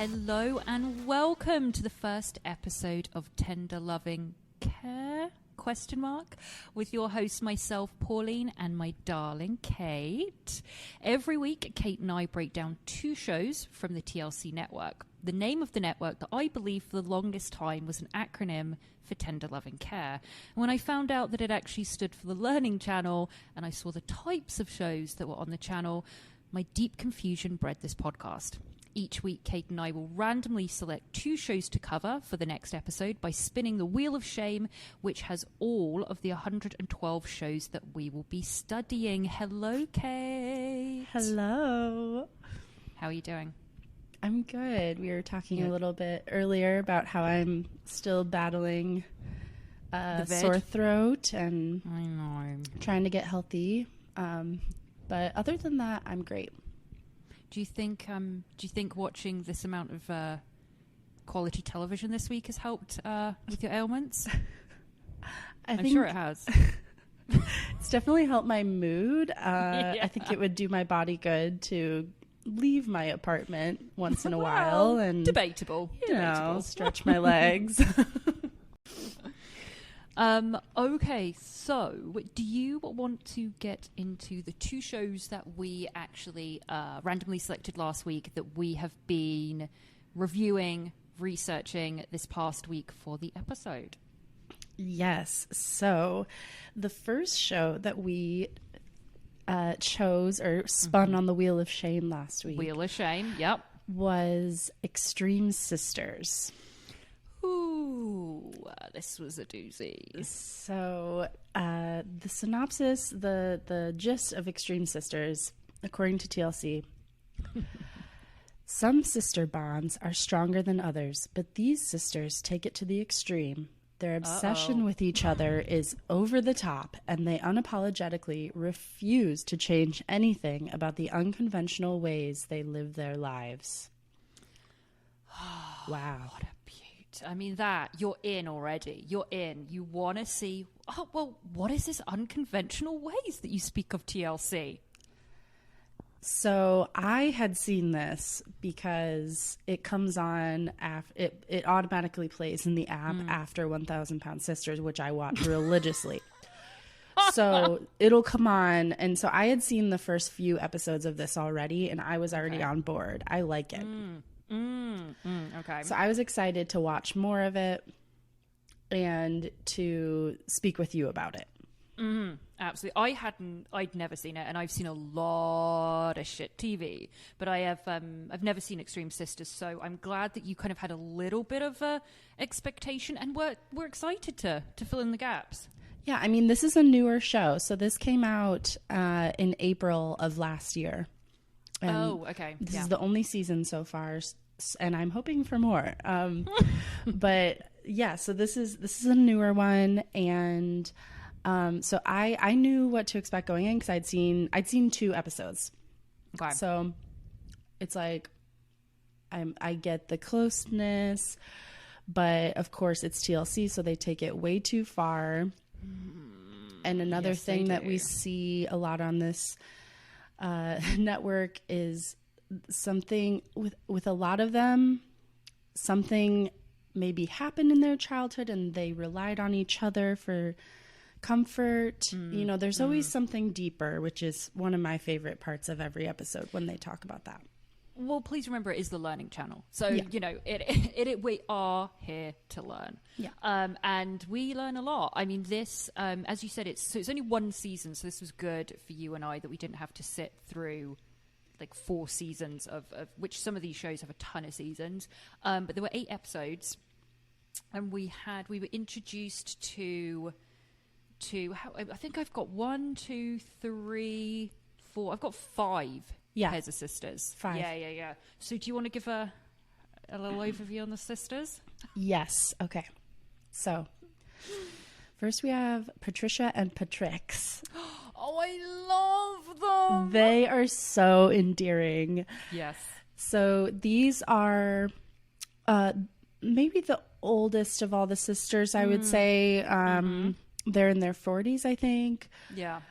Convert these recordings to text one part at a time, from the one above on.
Hello and welcome to the first episode of Tender Loving Care? With your host, myself, Pauline, and my darling, Kate. Every week, Kate and I break down two shows from the TLC network. The name of the network that I believe for the longest time was an acronym for Tender Loving Care. And when I found out that it actually stood for the Learning Channel, and I saw the types of shows that were on the channel, my deep confusion bred this podcast. Each week, Kate and I will randomly select two shows to cover for the next episode by spinning the Wheel of Shame, which has all of the 112 shows that we will be studying. Hello, Kate. Hello. How are you doing? I'm good. We were talking a little bit earlier about how I'm still battling sore throat and I know. Trying to get healthy. But other than that, I'm great. Do you think watching this amount of quality television this week has helped with your ailments? I'm sure it has. It's definitely helped my mood. I think it would do my body good to leave my apartment once in a while and debatable. Stretch my legs. Okay, so do you want to get into the two shows that we actually randomly selected last week that we have been reviewing, researching this past week for the episode? Yes. So the first show that we chose or spun on the Wheel of Shame last week. Wheel of Shame, yep. Was Extreme Sisters. Ooh, this was a doozy. So the synopsis, the gist of Extreme Sisters, according to TLC, some sister bonds are stronger than others, but these sisters take it to the extreme. Their obsession with each other is over the top, and they unapologetically refuse to change anything about the unconventional ways they live their lives. Wow. What a beaut. I mean, that, you're in already. You're in. You want to see, what is this unconventional ways that you speak of TLC? So I had seen this because it comes on, it automatically plays in the app after 1,000 Pound Sisters, which I watch religiously. So it'll come on. And so I had seen the first few episodes of this already, and I was already on board. I like it. Okay. So I was excited to watch more of it and to speak with you about it. Absolutely. I'd never seen it, and I've seen a lot of shit TV, but I've never seen Extreme Sisters, so I'm glad that you kind of had a little bit of a expectation, and we're excited to fill in the gaps. Yeah, I mean, this is a newer show, so this came out in April of last year. And okay. This is the only season so far, and I'm hoping for more. But yeah, so this is a newer one, and so I knew what to expect going in because I'd seen 2 episodes. Okay. So it's like I get the closeness, but of course it's TLC, so they take it way too far. And another thing that we see a lot on this network is something with a lot of them, something maybe happened in their childhood and they relied on each other for comfort. There's always something deeper, which is one of my favorite parts of every episode when they talk about that. Well, please remember, it is the Learning Channel. So, we are here to learn. Yeah. And we learn a lot. I mean, this, as you said, it's only one season. So this was good for you and I that we didn't have to sit through like 4 seasons of which some of these shows have a ton of seasons. But there were 8 episodes, and we were introduced to I think I've got 1, 2, 3, 4. I've got 5 pairs of sisters. 5. Yeah. So do you want to give a little overview on the sisters? Yes. Okay. So first we have Patricia and Patrix. Oh, I love them. They are so endearing. Yes. So these are maybe the oldest of all the sisters, I would say. They're in their 40s, I think. Yeah.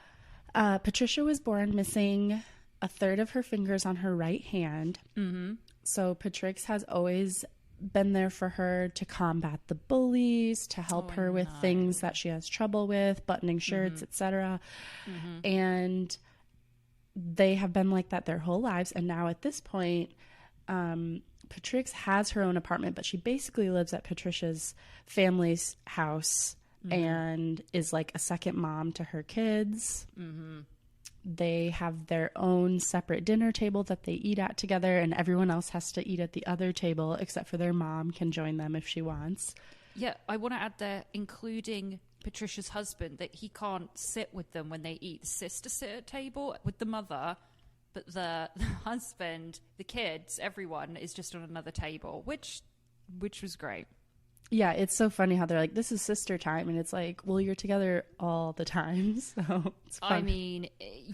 Patricia was born missing a third of her fingers on her right hand. Mm-hmm. So Patrix has always been there for her to combat the bullies, to help her with things that she has trouble with, buttoning shirts, etc. And they have been like that their whole lives. And now at this point, Patrix has her own apartment, but she basically lives at Patricia's family's house and is like a second mom to her kids. They have their own separate dinner table that they eat at together, and everyone else has to eat at the other table except for their mom can join them if she wants. Yeah, I want to add there, including Patricia's husband, that he can't sit with them when they eat. The sister sit at table with the mother, but the husband, the kids, everyone is just on another table, which was great. Yeah, it's so funny how they're like, this is sister time. And it's like, well, you're together all the time. So it's fun. I mean,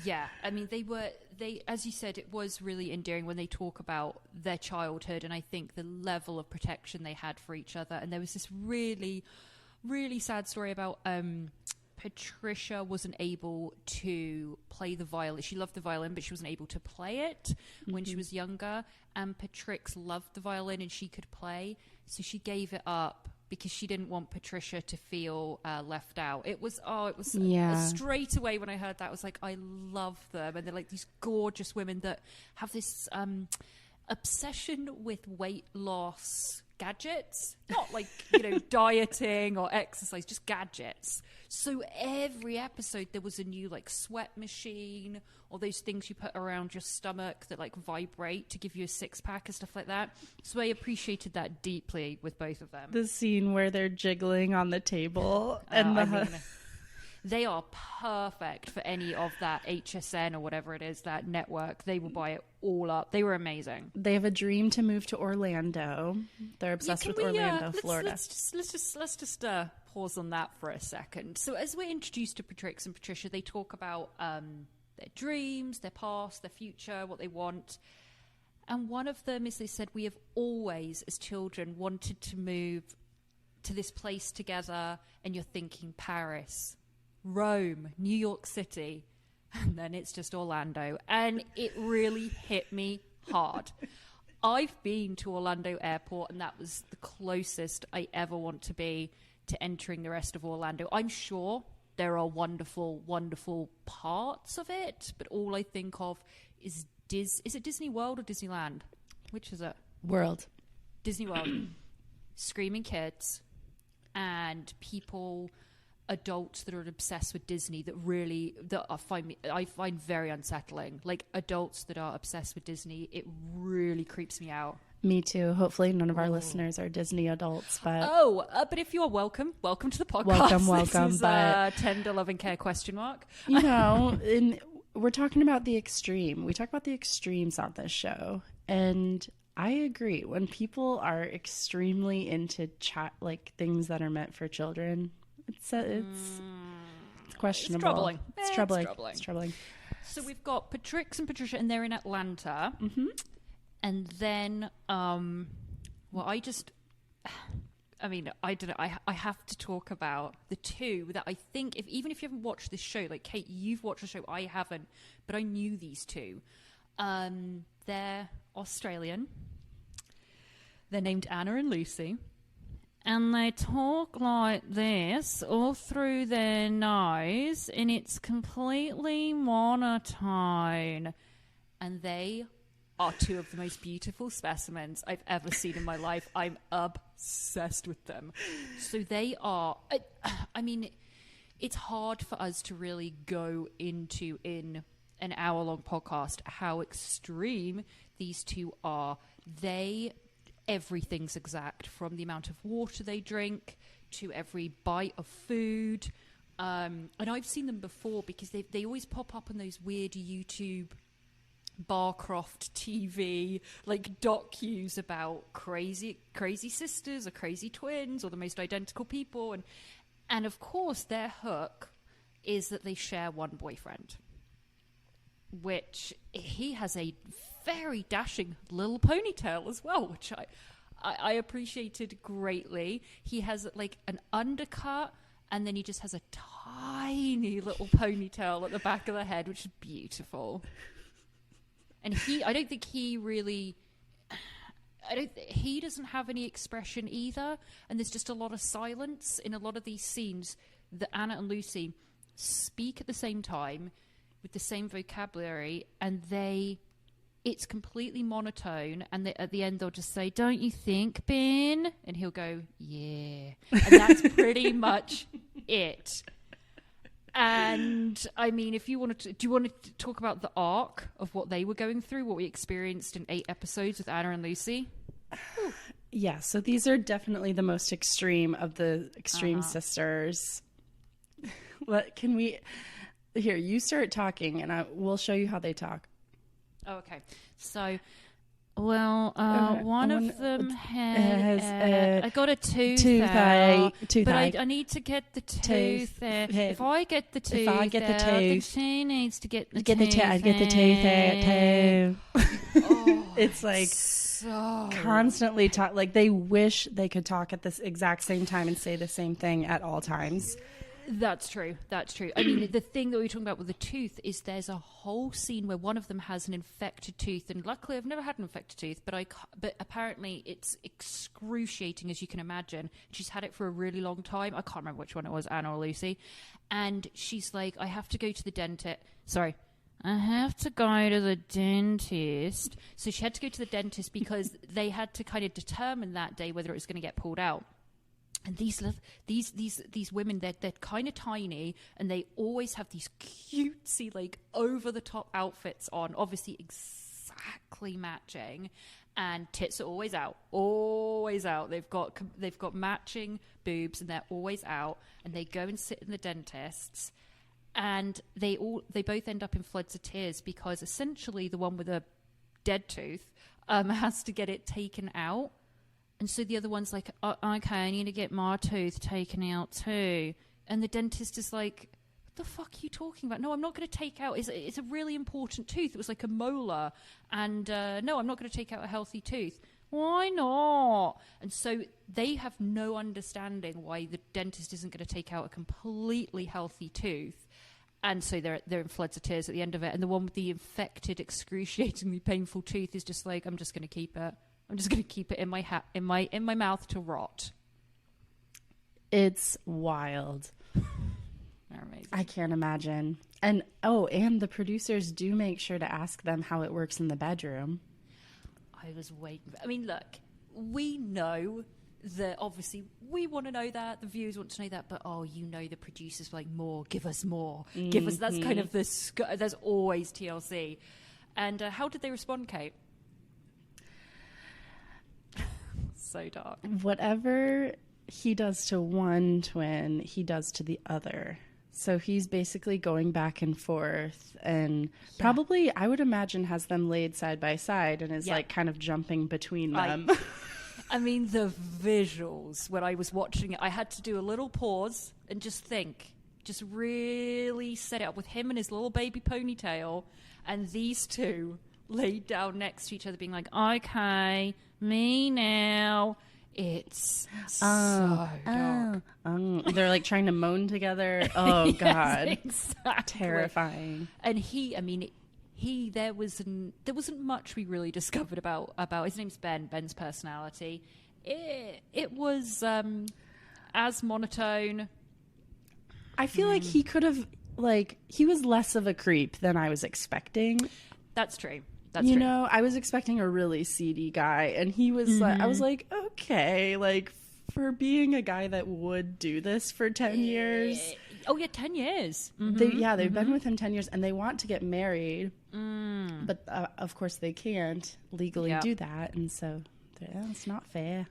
yeah. I mean, they, as you said, it was really endearing when they talk about their childhood. And I think the level of protection they had for each other. And there was this really, really sad story about Patricia wasn't able to play the violin. She loved the violin, but she wasn't able to play it when she was younger. And Patrix loved the violin and she could play. So she gave it up because she didn't want Patricia to feel left out. It was straight away when I heard that, I was like, I love them. And they're like these gorgeous women that have this obsession with weight loss gadgets, not like, dieting or exercise, just gadgets. So every episode there was a new like sweat machine or those things you put around your stomach that like vibrate to give you a six-pack and stuff like that. So I appreciated that deeply with both of them. The scene where they're jiggling on the table and they are perfect for any of that HSN or whatever it is, that network. They will buy it all up. They were amazing. They have a dream to move to Orlando. They're obsessed with Orlando, Florida. Let's just pause on that for a second. So as we're introduced to Patrix and Patricia, they talk about their dreams, their past, their future, what they want. And one of them is, they said, we have always, as children, wanted to move to this place together. And you're thinking Paris, Rome, New York City, and then it's just Orlando. And it really hit me hard. I've been to Orlando Airport, and that was the closest I ever want to be to entering the rest of Orlando. I'm sure there are wonderful, wonderful parts of it, but all I think of is it Disney World or Disneyland? Which is it? World. Disney World. Screaming kids and people, adults that are obsessed with Disney I find very unsettling. Like adults that are obsessed with Disney, it really creeps me out. Me too. Hopefully none of our listeners are Disney adults, but but if you are welcome to the podcast. Welcome. This is Tender Loving Care ? We're talking about the extreme. We talk about the extremes on this show, and I agree. When people are extremely into like things that are meant for children, it's questionable. It's troubling. So we've got Patrix and Patricia, and they're in Atlanta. And then, I don't know. I have to talk about the two that I think, even if you haven't watched this show, like Kate, you've watched the show, I haven't, but I knew these two. They're Australian. They're named Anna and Lucy. And they talk like this all through their nose, and it's completely monotone. And they are two of the most beautiful specimens I've ever seen in my life. I'm obsessed with them. So they are, it's hard for us to really go into in an hour-long podcast how extreme these two are. Everything's exact, from the amount of water they drink to every bite of food. And I've seen them before because they always pop up on those weird YouTube Barcroft TV like docus about crazy sisters or crazy twins or the most identical people, and of course their hook is that they share one boyfriend, which he has a very dashing little ponytail as well, which I appreciated greatly. He has like an undercut, and then he just has a tiny little ponytail at the back of the head, which is beautiful. And I don't think he really... he doesn't have any expression either, and there's just a lot of silence in a lot of these scenes that Anna and Lucy speak at the same time with the same vocabulary, and it's completely monotone, and at the end they'll just say, "Don't you think, Ben?" And he'll go, "Yeah," and that's pretty much it. And I mean, if you want to, do you want to talk about the arc of what they were going through, what we experienced in 8 episodes with Anna and Lucy? Yeah, so these are definitely the most extreme of the extreme sisters. Can we... Here, you start talking, and we'll show you how they talk. Oh, okay. So, well, one of them has... I got a toothache. But I need to get the tooth out. If I get the tooth out, then she needs to get the tooth out. I get the tooth out, too. It's like... So constantly talk, like they wish they could talk at this exact same time and say the same thing at all times. That's true. I mean, the thing that we were talking about with the tooth is there's a whole scene where one of them has an infected tooth, and luckily I've never had an infected tooth, but apparently it's excruciating, as you can imagine. She's had it for a really long time. I can't remember which one it was, Anna or Lucy, and she's like, I have to go to the dentist. I have to go to the dentist. So she had to go to the dentist because they had to kind of determine that day whether it was going to get pulled out. And these women, they're kind of tiny, and they always have these cutesy, like, over-the-top outfits on, obviously exactly matching, and tits are always out. They've got matching boobs, and they're always out, and they go and sit in the dentist's. And they both end up in floods of tears because essentially the one with a dead tooth has to get it taken out. And so the other one's like, okay, I need to get my tooth taken out too. And the dentist is like, what the fuck are you talking about? No, I'm not going to take out. It's a really important tooth. It was like a molar. And no, I'm not going to take out a healthy tooth. Why not? And so they have no understanding why the dentist isn't going to take out a completely healthy tooth. And so they're in floods of tears at the end of it. And the one with the infected, excruciatingly painful tooth is just like, I'm just going to keep it. I'm just going to keep it in my mouth to rot. It's wild. They're amazing. I can't imagine. And the producers do make sure to ask them how it works in the bedroom. I was waiting. I mean, look, we know that obviously we want to know that, the viewers want to know that, but the producers were like, more, give us more, give us. That's kind of there's always TLC. And how did they respond, Kate? So dark. Whatever he does to one twin, he does to the other. So he's basically going back and forth, and probably, I would imagine, has them laid side by side and is like kind of jumping between them. I mean, the visuals, when I was watching it, I had to do a little pause and just really set it up with him and his little baby ponytail, and these two laid down next to each other being like, okay, me now. It's so dark. They're like trying to moan together. Oh, yes, God. Exactly. Terrifying. And there wasn't much we really discovered about his name's Ben's personality. It was as monotone. I feel like he could have, he was less of a creep than I was expecting. That's true. You know, I was expecting a really seedy guy, and he was I was like, okay, for being a guy that would do this for 10 years. Oh, yeah, 10 years. Mm-hmm. They've been with him 10 years, and they want to get married. But, of course, they can't legally do that, and so it's not fair.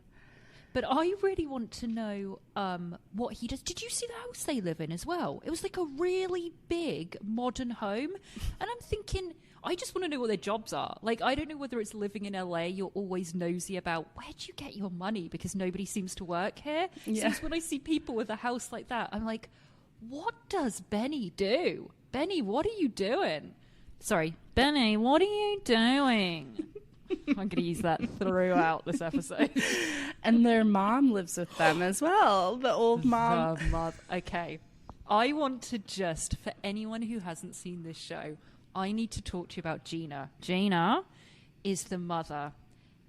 But I really want to know what he does. Did you see the house they live in as well? It was like a really big modern home. And I'm thinking, I just want to know what their jobs are. Like, I don't know whether it's living in LA. You're always nosy about, where'd you get your money? Because nobody seems to work here. Yeah. So when I see people with a house like that, I'm like, what does Benny do? Benny, what are you doing? Sorry, Benny, what are you doing? I'm going to use that throughout this episode. And their mom lives with them as well. The old mom. Okay. I want to just, for anyone who hasn't seen this show, I need to talk to you about Gina. Gina is the mother.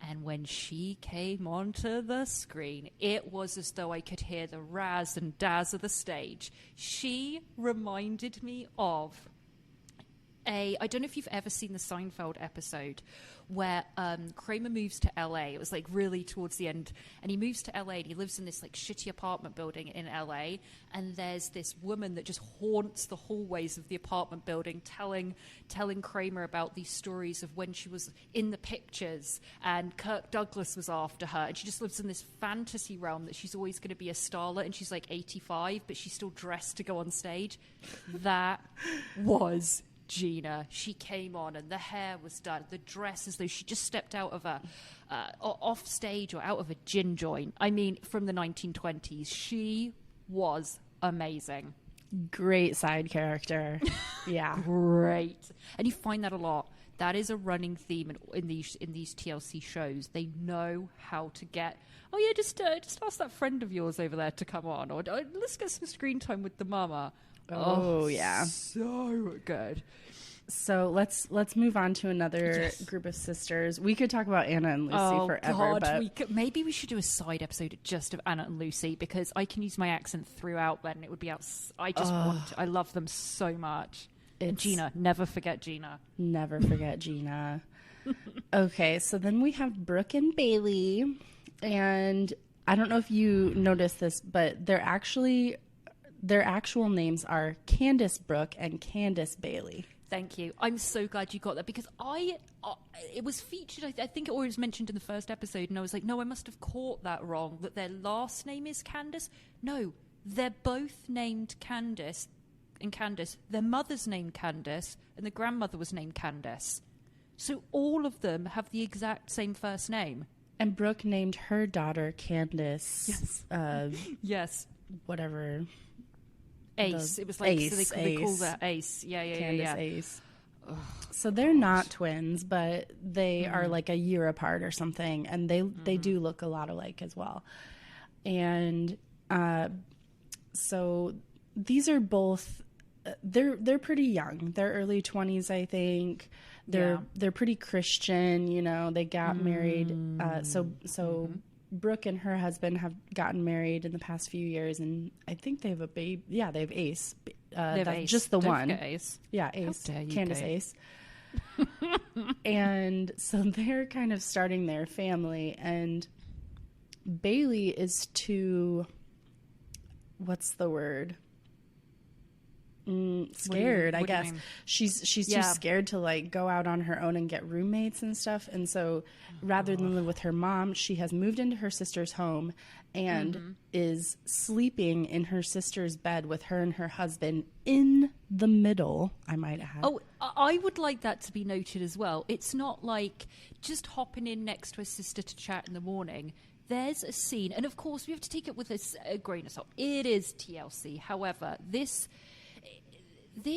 And when she came onto the screen, it was as though I could hear the razz and dazz of the stage. She reminded me of I don't know if you've ever seen the Seinfeld episode where Kramer moves to LA. It was like really towards the end, and he moves to LA and he lives in this like shitty apartment building in LA, and there's this woman that just haunts the hallways of the apartment building, telling Kramer about these stories of when she was in the pictures and Kirk Douglas was after her, and she just lives in this fantasy realm that she's always going to be a starlet, and she's like 85 but she's still dressed to go on stage. That was Gina. She came on and the hair was done, the dress as though she just stepped out of a off stage or out of a gin joint. I mean, from the 1920s. She was amazing. Great side character. Yeah. Great. And you find that a lot. That is a running theme in these TLC shows. They know how to get, oh yeah, just ask that friend of yours over there to come on, or let's get some screen time with the mama. Oh yeah, so good. So let's move on to another group of sisters. We could talk about Anna and Lucy forever. God, but maybe we should do a side episode just of Anna and Lucy, because I can use my accent throughout. Then it would be out. I love them so much. And Gina, never forget Gina. Never forget Gina. Okay, so then we have Brooke and Bailey, and I don't know if you noticed this, but their actual names are Candace Brooke and Candace Bailey. Thank you. I'm so glad you got that, because it was featured, I think it was mentioned in the first episode, and I was like, no, I must have caught that wrong, that their last name is Candace. No, they're both named Candace and Candace. Their mother's named Candace, and the grandmother was named Candace. So all of them have the exact same first name. And Brooke named her daughter Candace. Yes. Yes. Whatever. Ace. It was like Ace, so they call that Ace. Yeah. Ace. Ugh. So they're not twins, but they are like a year apart or something, and they do look a lot alike as well. And so these are both they're pretty young. They're early 20s, I think. They're pretty Christian, you know. They got married. So Brooke and her husband have gotten married in the past few years, and I think they have a baby. Yeah, they have Ace. That's Ace. Just the Don't one. Ace. Yeah, Ace. How dare you, Candace Kate. Ace. And so they're kind of starting their family, and Bailey is too, what's the word? Scared, I guess. She's too scared to like go out on her own and get roommates and stuff. And so rather than live with her mom, she has moved into her sister's home and is sleeping in her sister's bed with her and her husband in the middle, I might add. Oh, I would like that to be noted as well. It's not like just hopping in next to her sister to chat in the morning. There's a scene, and of course we have to take it with a grain of salt. It is TLC. However, this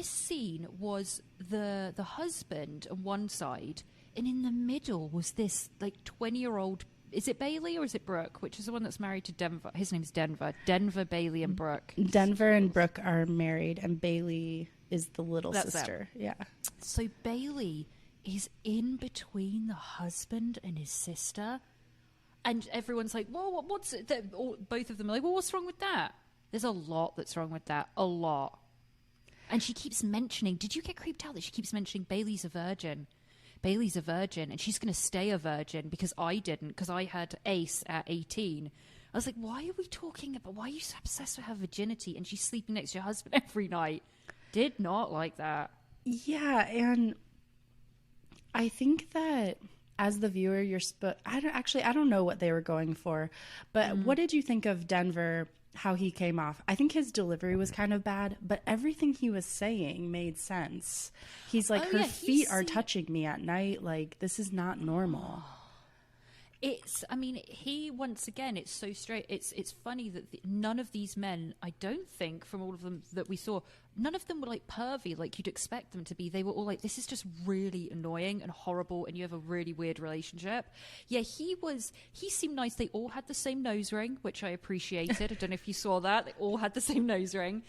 scene was the husband on one side, and in the middle was this like 20-year-old. Is it Bailey or is it Brooke? Which is the one that's married to Denver? His name's Denver. Denver, Bailey, and Brooke. Denver and Brooke are married, and Bailey is the little sister. Yeah. So Bailey is in between the husband and his sister, and everyone's like, "Well, what's it?" Both of them are like, "Well, what's wrong with that?" There's a lot that's wrong with that. A lot. And she keeps mentioning, did you get creeped out that she keeps mentioning Bailey's a virgin? Bailey's a virgin, and she's going to stay a virgin because I didn't, because I had Ace at 18. I was like, why are we talking about, why are you so obsessed with her virginity? And she's sleeping next to your husband every night. Did not like that. Yeah, and I think that as the viewer, you're I don't know what they were going for, but what did you think of Denver? How he came off? I think his delivery was kind of bad, but everything he was saying made sense. He's like, her feet are touching me at night. Like, this is not normal. He, once again, it's so straight. It's funny that none of these men, I don't think, from all of them that we saw, none of them were like pervy like you'd expect them to be. They were all like, this is just really annoying and horrible, and you have a really weird relationship. Yeah, he seemed nice. They all had the same nose ring, which I appreciated. I don't know if you saw that. They all had the same nose ring.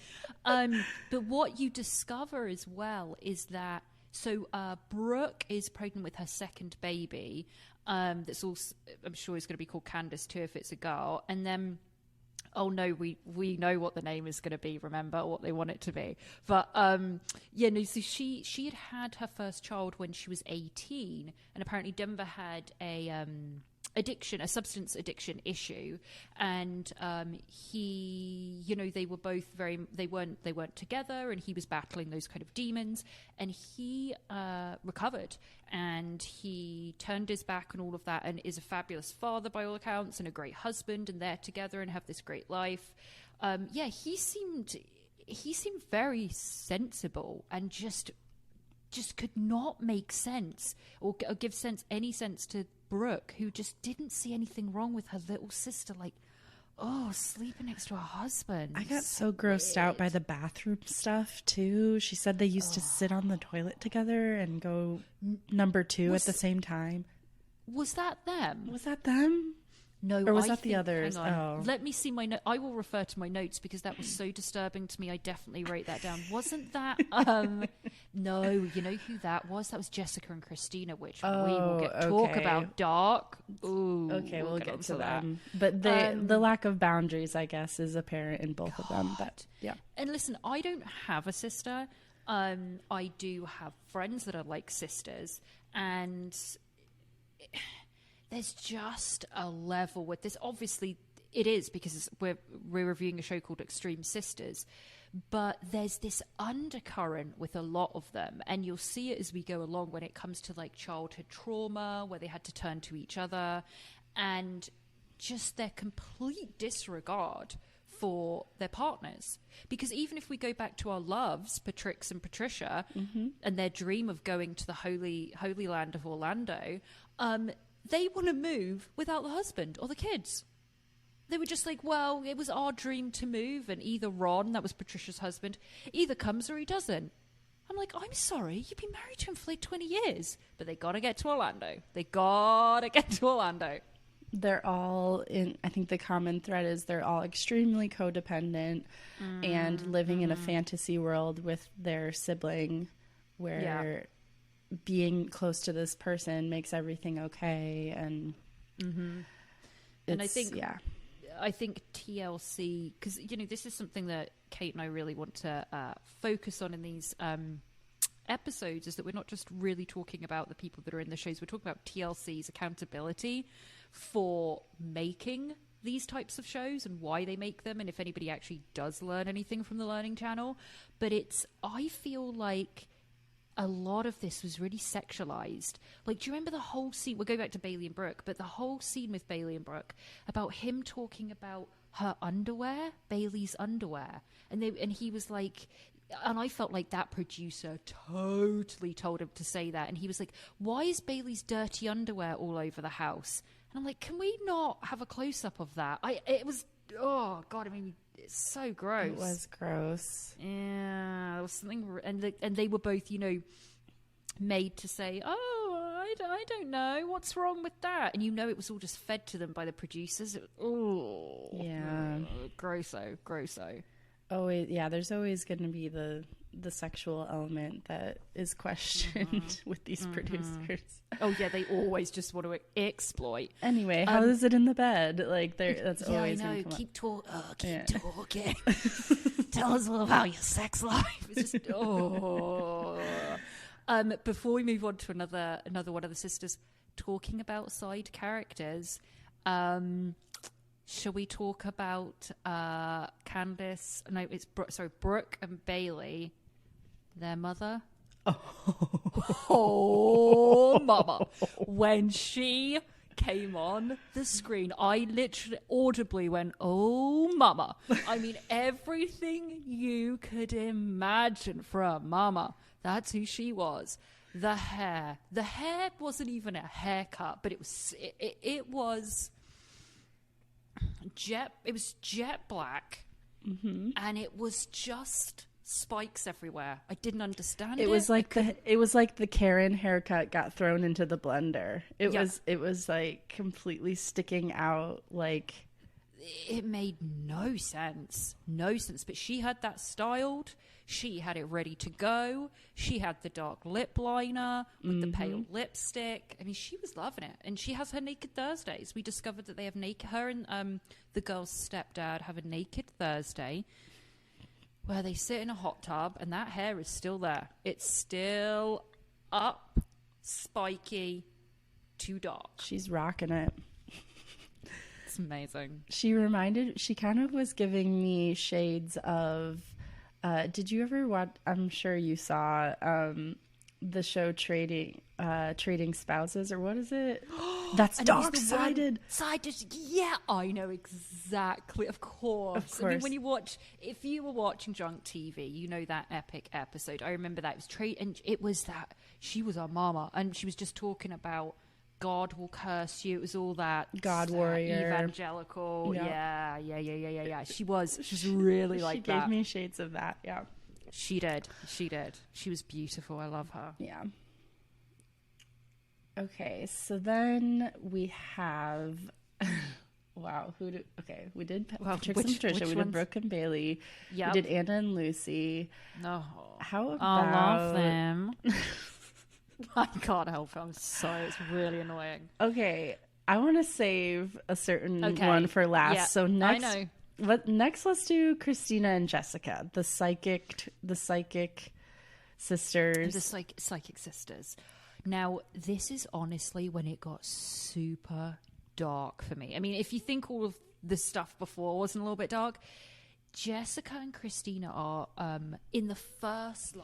But what you discover as well is that So Brooke is pregnant with her second baby. That's also, I'm sure, is going to be called Candace too if it's a girl. And then, oh no, we know what the name is going to be. Remember what they want it to be. But so she had her first child when she was 18, and apparently Denver had a substance addiction issue, and they were both they weren't together, and he was battling those kind of demons, and he recovered, and he turned his back on all of that, and is a fabulous father by all accounts, and a great husband, and they're together and have this great life. He seemed very sensible, and just could not make sense or give any sense to Brooke, who just didn't see anything wrong with her little sister, sleeping next to her husband. I got so grossed out by the bathroom stuff too. She said they used to sit on the toilet together and go number two at the same time. Was that them? Was that them? No, or was that the others? Oh, let me see my note. I will refer to my notes because that was so disturbing to me. I definitely wrote that down. Wasn't that? No, you know who that was? That was Jessica and Christina, which we will talk about. Dark. Ooh, okay, we'll get to them. But the lack of boundaries, I guess, is apparent in both of them. But yeah. And listen, I don't have a sister. I do have friends that are like sisters, and there's just a level with this. Obviously, it is because we're reviewing a show called Extreme Sisters, but there's this undercurrent with a lot of them, and you'll see it as we go along when it comes to like childhood trauma, where they had to turn to each other, and just their complete disregard for their partners. Because even if we go back to our loves, Patrix and Patricia, and their dream of going to the holy land of Orlando, they want to move without the husband or the kids. They were just like, well, it was our dream to move, and either Ron, that was Patricia's husband, either comes or he doesn't. I'm like, I'm sorry, you've been married to him for like 20 years, but they got to get to Orlando. They're all in, I think the common thread is they're all extremely codependent and living in a fantasy world with their sibling where being close to this person makes everything okay. And and I think TLC, because this is something that Kate and I really want to focus on in these episodes, is that we're not just really talking about the people that are in the shows. We're talking about TLC's accountability for making these types of shows and why they make them, and if anybody actually does learn anything from the Learning Channel. But I feel like a lot of this was really sexualized. Like, do you remember the whole scene? We'll go back to Bailey and Brooke, but the whole scene with Bailey and Brooke about him talking about her underwear, Bailey's underwear, and he was like, and I felt like that producer totally told him to say that, and he was like, why is Bailey's dirty underwear all over the house? And I'm like, can we not have a close-up of that? It was, oh God, I mean, it's so gross. It was gross. Yeah, there was something, and they were both, made to say, oh, I don't know, what's wrong with that? And it was all just fed to them by the producers. Yeah. Grosso. Always, yeah, there's always going to be the sexual element that is questioned with these producers. Oh yeah, they always just want to exploit. Anyway, how is it in the bed? Like, that's always I know. Come Keep talking. Tell us all about your sex life. It's just before we move on to another one of the sisters, talking about side characters, shall we talk about Candace? No, it's Brooke and Bailey, their mother. Oh, mama. When she came on the screen, I literally audibly went, oh, mama. I mean, everything you could imagine for a mama. That's who she was. The hair wasn't even a haircut, but it was jet black, and it was just spikes everywhere. I didn't understand it. It was like the Karen haircut got thrown into the blender. It was like completely sticking out. Like, it made no sense. No sense. But she had that styled. She had it ready to go. She had the dark lip liner with the pale lipstick. I mean, she was loving it. And she has her Naked Thursdays. We discovered that they have her and the girl's stepdad have a Naked Thursday where they sit in a hot tub and that hair is still there. It's still up, spiky, too dark. She's rocking it. It's amazing. She kind of was giving me shades of, did you ever watch, I'm sure you saw the show Trading Spouses, or what is it? That's Dark-Sided. Yeah, I know exactly. Of course. I mean, if you were watching drunk TV, you know that epic episode. I remember that. It was and it was that she was our mama, and she was just talking about God will curse you. It was all that God warrior, evangelical. Yeah. She was really like that. She gave me shades of that. Yeah, she did. She was beautiful. I love her. Yeah. Okay, so then we have. Wow, we did Patrick and Patricia. We did Brooke and Bailey. Yep. We did Anna and Lucy. No, how about? I love them. I can't help it. It's really annoying. Okay, I want to save a certain one for last. Yeah, so next, I know. Let's do Christina and Jessica, the psychic sisters. The psychic sisters. Now, this is honestly when it got super dark for me. I mean, if you think all of the stuff before wasn't a little bit dark, Jessica and Christina are in the first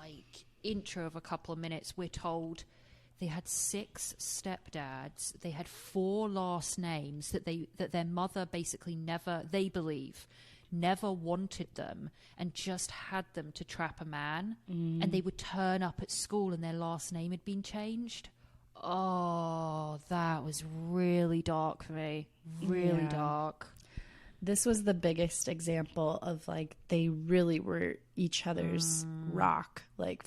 intro of a couple of minutes, we're told they had 6 stepdads, they had 4 last names, that their mother basically never wanted them and just had them to trap a man, and they would turn up at school and their last name had been changed. Oh, that was really dark for me. Really dark. This was the biggest example of they really were each other's rock,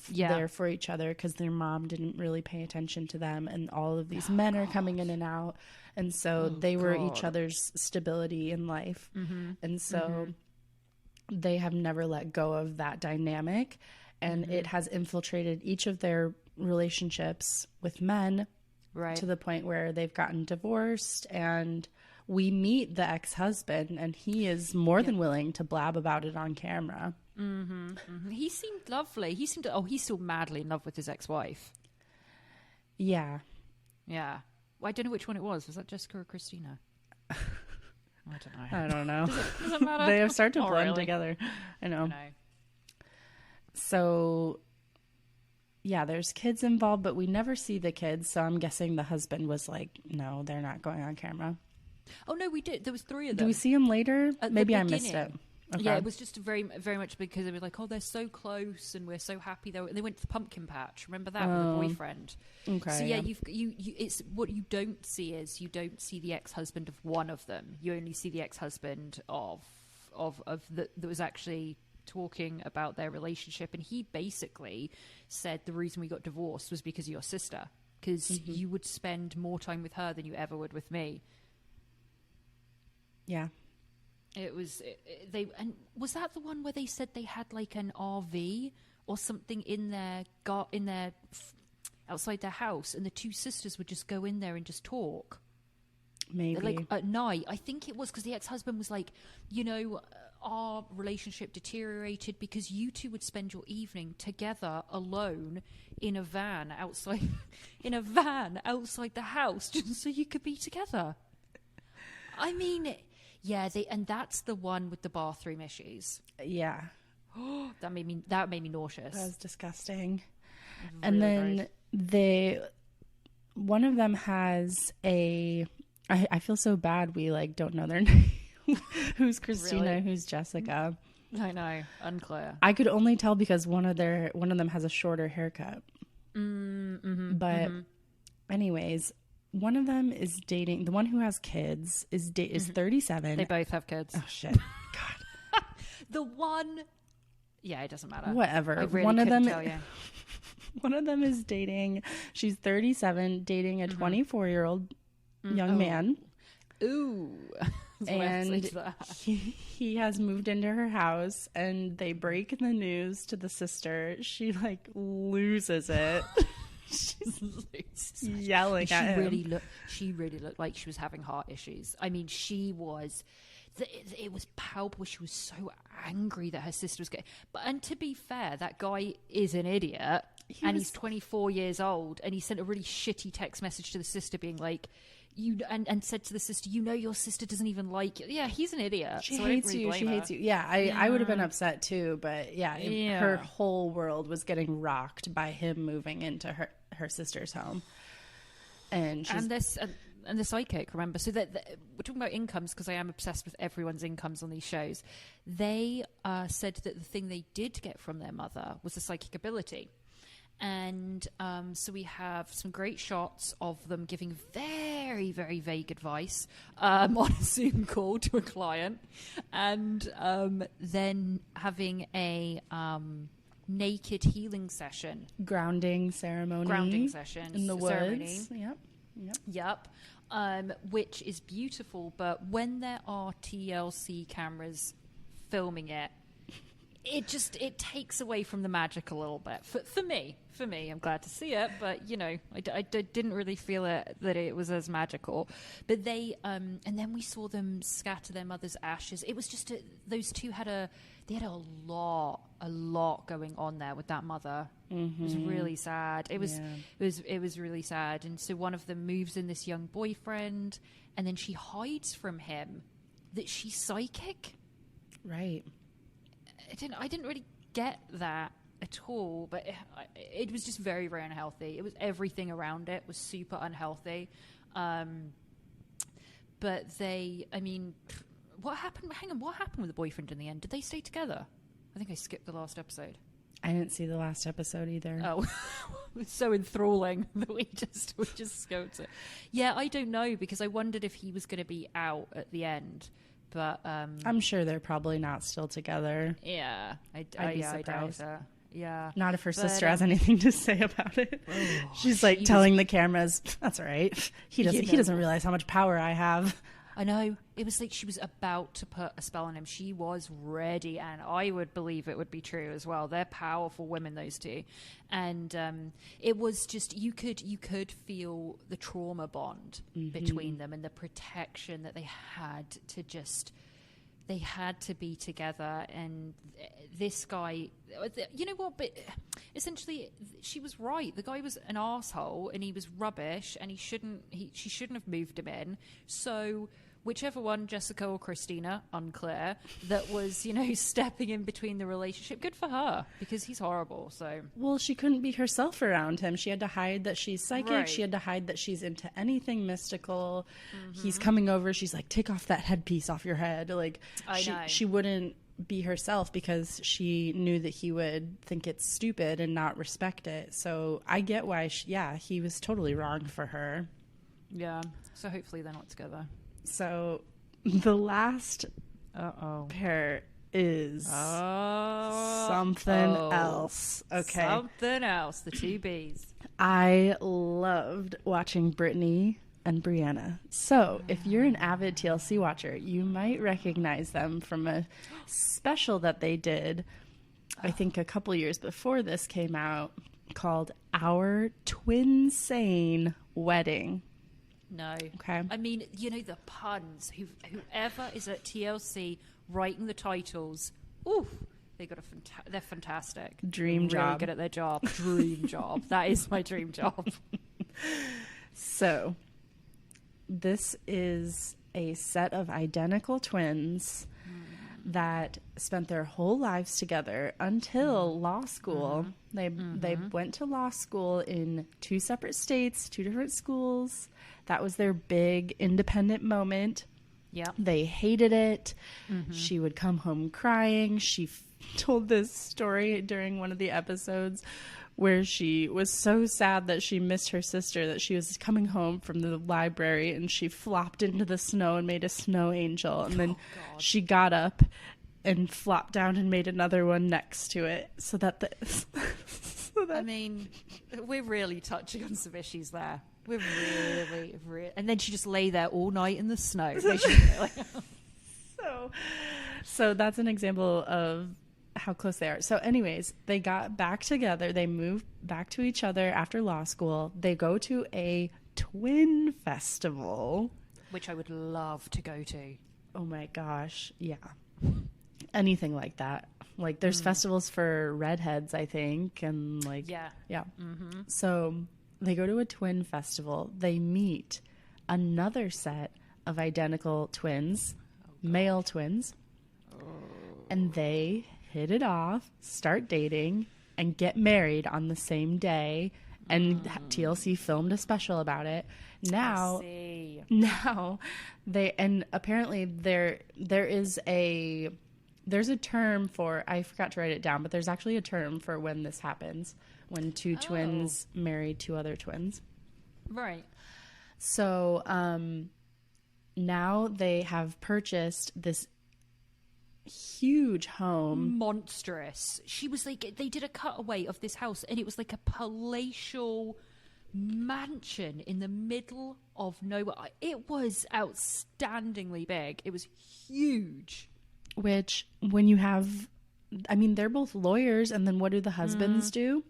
there for each other, because their mom didn't really pay attention to them, and all of these men are coming in and out, and so they were each other's stability in life, and so they have never let go of that dynamic, and it has infiltrated each of their relationships with men, to the point where they've gotten divorced, and we meet the ex-husband, and he is more than willing to blab about it on camera. He seemed lovely. He's still madly in love with his ex-wife. Yeah. Yeah. Well, I don't know which one it was. Was that Jessica or Christina? I don't know. Does it matter? They have started to blend together. I know. So, yeah, there's kids involved, but we never see the kids, so I'm guessing the husband was like, no, they're not going on camera. Oh, no, we did. There was 3 of them. Do we see them later? Maybe I missed it. Okay. Yeah, it was just very, very much because they were like, oh, they're so close and we're so happy. They went to the pumpkin patch. Remember that with a boyfriend? Okay. So, yeah, it's what you don't see is you don't see the ex-husband of one of them. You only see the ex-husband that was actually talking about their relationship. And he basically said the reason we got divorced was because of your sister. Because you would spend more time with her than you ever would with me. Yeah. It was and was that the one where they said they had like an RV or something in their outside their house, and the 2 sisters would just go in there and just talk? Maybe like at night. I think it was because the ex-husband was like, our relationship deteriorated because you 2 would spend your evening together alone in a van outside the house just so you could be together. I mean. Yeah, and that's the one with the bathroom issues. Yeah. that made me nauseous. That was disgusting. And then one of them has I feel so bad we don't know their name. Who's Christina, really? Who's Jessica? I know, unclear. I could only tell because one of them has a shorter haircut. Anyways, one of them is dating, the one who has kids is 37. They both have kids. Oh, shit. God. The one... Yeah, it doesn't matter. Whatever. I really couldn't tell you. One of them is dating... She's 37, dating a 24-year-old young man. Ooh. And he has moved into her house, and they break the news to the sister. She like loses it. She's yelling at him. She really looked like she was having heart issues. I mean, she was. It was palpable. She was so angry that her sister was getting. And to be fair, that guy is an idiot, he's 24 years old, and he sent a really shitty text message to the sister, being like, and said to the sister, your sister doesn't even like you. Yeah, he's an idiot. She hates you. She hates you. Yeah, I would have been upset too, but her whole world was getting rocked by him moving into her sister's home. And the psychic, remember? So that we're talking about incomes, because I am obsessed with everyone's incomes on these shows. They said that the thing they did get from their mother was a psychic ability. And so we have some great shots of them giving very, very vague advice on a Zoom call to a client, and then having a naked healing session. Grounding session. In the woods. Yep. Which is beautiful, but when there are TLC cameras filming it, it takes away from the magic a little bit. For me, I'm glad to see it, but I didn't really feel that it was as magical. But they, and then we saw them scatter their mother's ashes. It was just those two had a lot going on there with that mother. Mm-hmm. It was really sad. It was really sad. And so one of them moves in this young boyfriend, and then she hides from him that she's psychic. Right. I didn't really get that at all, but it was just very, very unhealthy. It was everything around it was super unhealthy. But what happened? Hang on, what happened with the boyfriend in the end? Did they stay together? I think I skipped the last episode. I didn't see the last episode either. Oh, it was so enthralling that we just scoped it. Yeah, I don't know, because I wondered if he was going to be out at the end. But I'm sure they're probably not still together. Yeah, I doubt it. Yeah, not if her sister has anything to say about it. Oh, she's like telling the cameras, "That's all right. He doesn't realize how much power I have." I know. It was like she was about to put a spell on him. She was ready, and I would believe it would be true as well. They're powerful women, those two. And it was just, you could feel the trauma bond between them, and the protection that they had to be together. And this guy, you know what, but essentially she was right. The guy was an asshole, and he was rubbish, and she shouldn't have moved him in. So whichever one, Jessica or Christina, unclear, that was, stepping in between the relationship, good for her, because he's horrible. So, well, she couldn't be herself around him. She had to hide that she's psychic. Right. She had to hide that she's into anything mystical. Mm-hmm. He's coming over. She's like, take off that headpiece off your head. Like, she wouldn't be herself because she knew that he would think it's stupid and not respect it. So I get why, he was totally wrong for her. Yeah. So hopefully they're not together. So the last pair is something else. Okay. Something else. The two Bs. I loved watching Brittany and Brianna. So if you're an avid TLC watcher, you might recognize them from a special that they did, I think a couple years before this came out, called Our Twinsane Wedding. No. Okay. I mean, the puns. Whoever is at TLC writing the titles, they're fantastic. Dream job. Really good at their job. Dream job. That is my dream job. So, this is a set of identical twins that spent their whole lives together until law school. They went to law school in two separate states, two different schools. That was their big independent moment. Yeah, they hated it. She would come home crying. She told this story during one of the episodes where she was so sad that she missed her sister, that she was coming home from the library and she flopped into the snow and made a snow angel. And then she got up and flopped down and made another one next to it. I mean, we're really touching on some issues there. We're really, and then she just lay there all night in the snow. So that's an example of how close they are. So anyways, they got back together. They moved back to each other after law school. They go to a twin festival, which I would love to go to. Oh my gosh. Yeah. Anything like that. Like there's festivals for redheads, I think. And like, yeah. Mm-hmm. So they go to a twin festival. They meet another set of identical twins, male twins. And they hit it off, start dating, and get married on the same day. And TLC filmed a special about it. Now they, and apparently there's a term for, I forgot to write it down, but there's actually a term for when this happens, when two twins marry two other twins. Right. So now they have purchased this huge home. Monstrous. She was like, they did a cutaway of this house and it was like a palatial mansion in the middle of nowhere. It was outstandingly big. It was huge. Which, when you have, I mean, they're both lawyers, and then what do the husbands do?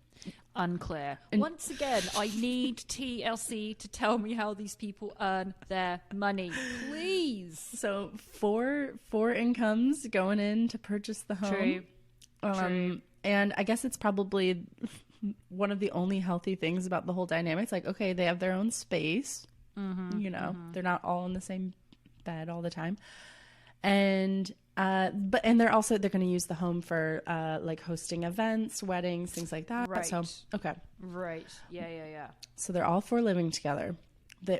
Unclear. Once again, I need TLC to tell me how these people earn their money, please. So four incomes going in to purchase the home. True. And I guess it's probably one of the only healthy things about the whole dynamic. It's like, okay, they have their own space. They're not all in the same bed all the time. And they're going to use the home for like hosting events, weddings, things like that. Right. So okay. Right. Yeah. So they're all four living together.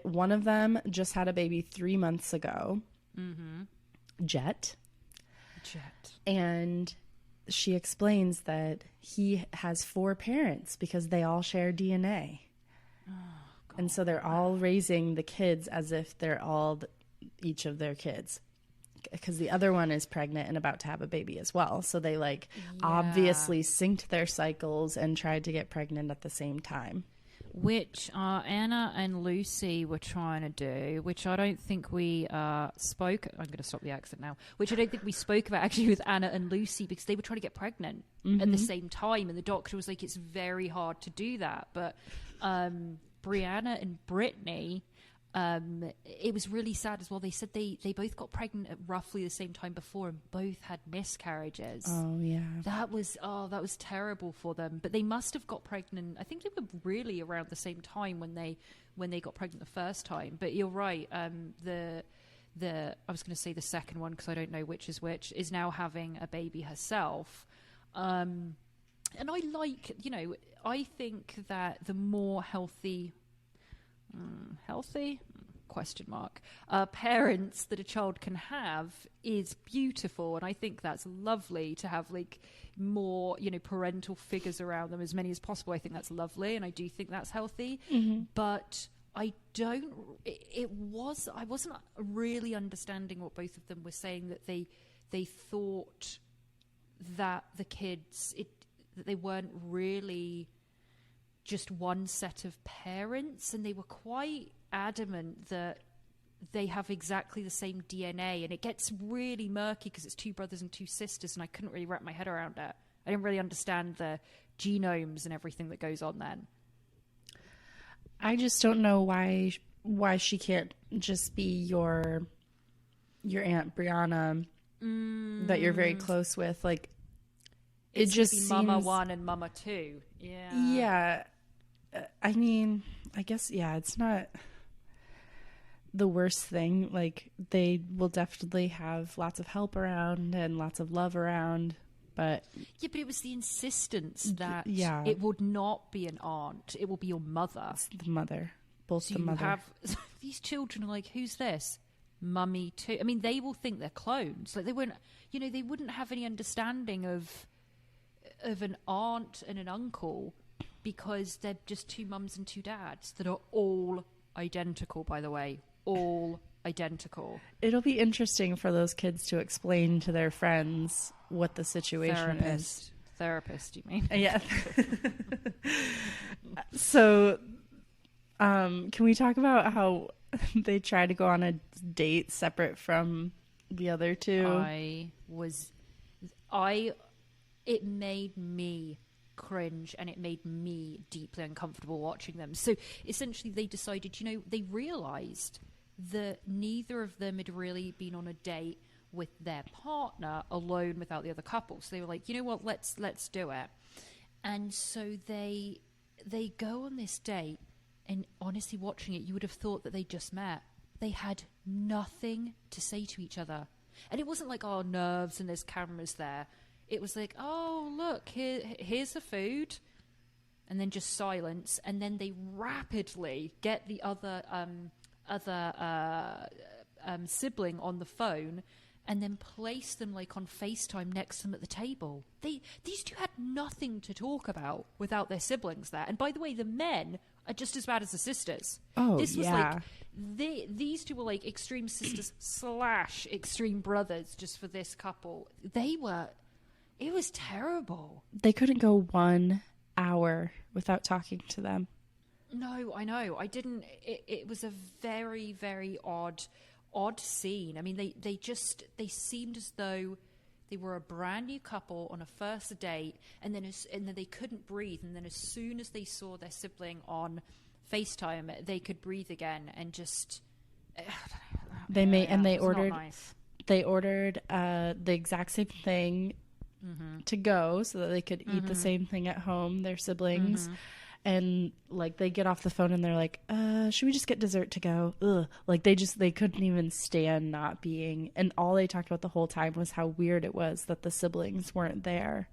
One of them just had a baby 3 months ago. Mm-hmm. Jet. And she explains that he has 4 parents because they all share DNA. Oh, God. And so they're all raising the kids as if they're all each of their kids. Because the other one is pregnant and about to have a baby as well. So they obviously synced their cycles and tried to get pregnant at the same time. Which Anna and Lucy were trying to do, which I don't think we spoke. I'm going to stop the accent now. Which I don't think we spoke about actually with Anna and Lucy, because they were trying to get pregnant at the same time. And the doctor was like, it's very hard to do that. But Brianna and Brittany... it was really sad as well. They said they both got pregnant at roughly the same time before and both had miscarriages. Oh yeah. That was terrible for them. But they must have got pregnant. I think they were really around the same time when they got pregnant the first time. But you're right. I was going to say the second one, because I don't know which is now having a baby herself. And I I think that the more healthy parents that a child can have is beautiful, and I think that's lovely to have like more parental figures around them, as many as possible. I think that's lovely, and I do think that's healthy. But I wasn't really understanding what both of them were saying, that they thought that the kids that they weren't really just one set of parents, and they were quite adamant that they have exactly the same DNA, and it gets really murky because it's 2 brothers and 2 sisters, and I couldn't really wrap my head around it. I didn't really understand the genomes and everything that goes on then. I just don't know why she can't just be your Aunt Brianna that you're very close with. Like, it just seems... Mama 1 and Mama 2. Yeah. I mean, I guess, it's not the worst thing. Like, they will definitely have lots of help around and lots of love around, but... Yeah, but it was the insistence that it would not be an aunt. It will be your mother. It's the mother. Both so the mother. Have, these children are like, who's this? Mummy too. I mean, they will think they're clones. Like, they wouldn't have any understanding of an aunt and an uncle, because they're just 2 mums and 2 dads that are all identical, by the way. All identical. It'll be interesting for those kids to explain to their friends what the situation is. Therapist, you mean? Yeah. So Can we talk about how they tried to go on a date separate from the other two? It made me cringe and it made me deeply uncomfortable watching them. So essentially they decided, they realized that neither of them had really been on a date with their partner alone without the other couple. So they were like, you know what, let's do it. And so they go on this date, and honestly watching it, you would have thought that they just met. They had nothing to say to each other. And it wasn't like, oh, nerves and there's cameras there. It was like, oh, look, here's the food. And then just silence. And then they rapidly get the other sibling on the phone and then place them like on FaceTime next to them at the table. These two had nothing to talk about without their siblings there. And by the way, the men are just as bad as the sisters. Oh, this was yeah. like these two were like extreme sisters / extreme brothers just for this couple. It was terrible. They couldn't go 1 hour without talking to them. No, I know. I didn't. It was a very, very odd scene. I mean, they seemed as though they were a brand new couple on a first date, and then they couldn't breathe. And then as soon as they saw their sibling on FaceTime, they could breathe again. And just they ordered the exact same thing to go so that they could eat the same thing at home, their siblings. And like they get off the phone and they're like, should we just get dessert to go? Ugh. Like they couldn't even stand not being, and all they talked about the whole time was how weird it was that the siblings weren't there.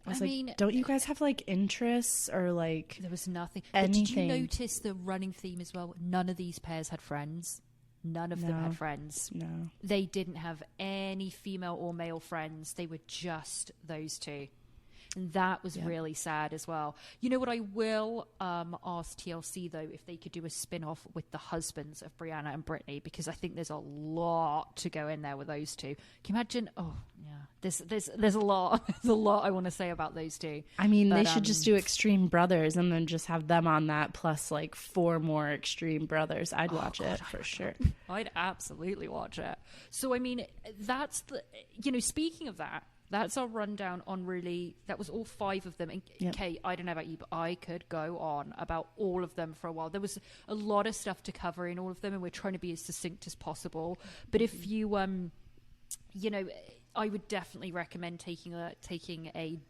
I mean, don't you guys have like interests or like there was nothing. Anything. But did you notice the running theme as well? None of these pairs had friends. None of them had friends. No. They didn't have any female or male friends. They were just those two. And that was really sad as well. You know what, I will ask TLC, though, if they could do a spin-off with the husbands of Brianna and Brittany, because I think there's a lot to go in there with those two. Can you imagine? Oh, yeah. There's a lot. There's a lot I want to say about those two. I mean, they should just do Extreme Brothers and then just have them on that plus like 4 more Extreme Brothers. I'd watch it for sure. I'd absolutely watch it. So, I mean, that's speaking of that, that's our rundown on that was all 5 of them. And Kate, I don't know about you, but I could go on about all of them for a while. There was a lot of stuff to cover in all of them, and we're trying to be as succinct as possible. But if you, I would definitely recommend taking a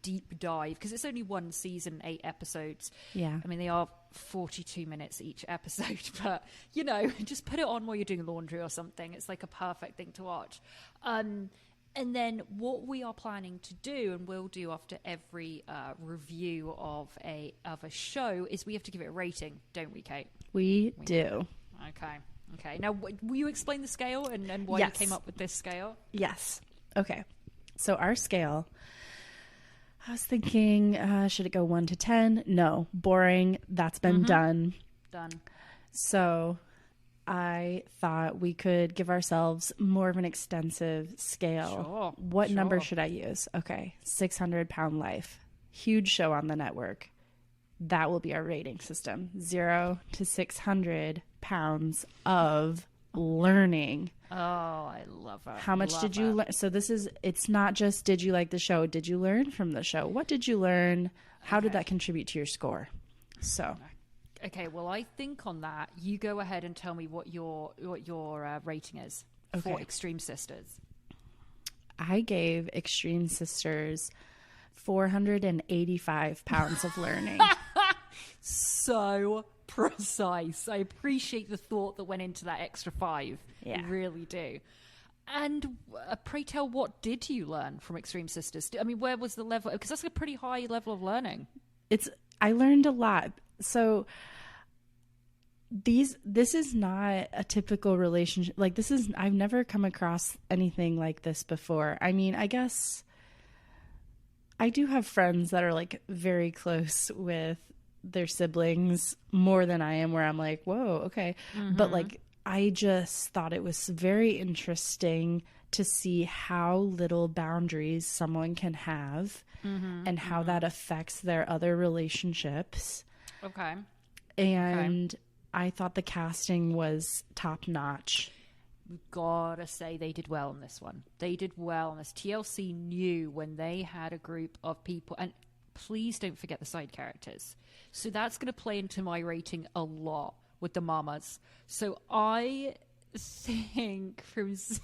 deep dive, because it's only 1 season, 8 episodes. Yeah. I mean, they are 42 minutes each episode, but, just put it on while you're doing laundry or something. It's like a perfect thing to watch. And then what we are planning to do, and we'll do after every review of a show, is we have to give it a rating, don't we, Kate? We do. Okay. Now, will you explain the scale and why you came up with this scale? Yes. Okay. So our scale, I was thinking, should it go 1 to 10? No. Boring. That's been done. Done. So I thought we could give ourselves more of an extensive scale. Sure. What number should I use? Okay. 600 Pound Life. Huge show on the network. That will be our rating system. 0 to 600 pounds of learning. Oh, I love it. How much did you learn? So it's not just did you like the show? Did you learn from the show? What did you learn? How did that contribute to your score? So. Okay, well, I think on that, you go ahead and tell me what your rating is for Extreme Sisters. I gave Extreme Sisters 485 pounds of learning. So precise. I appreciate the thought that went into that extra 5. Yeah. I really do. And pray tell, what did you learn from Extreme Sisters? I mean, where was the level? Because that's a pretty high level of learning. I learned a lot. So this is not a typical relationship. Like I've never come across anything like this before. I mean, I guess I do have friends that are like very close with their siblings more than I am, where I'm like, whoa, okay. But like, I just thought it was very interesting to see how little boundaries someone can have and how that affects their other relationships. Okay. And I thought the casting was top notch. We've got to say they did well on this one. They did well on this. TLC knew when they had a group of people, and please don't forget the side characters. So that's going to play into my rating a lot with the mamas. So I think from 0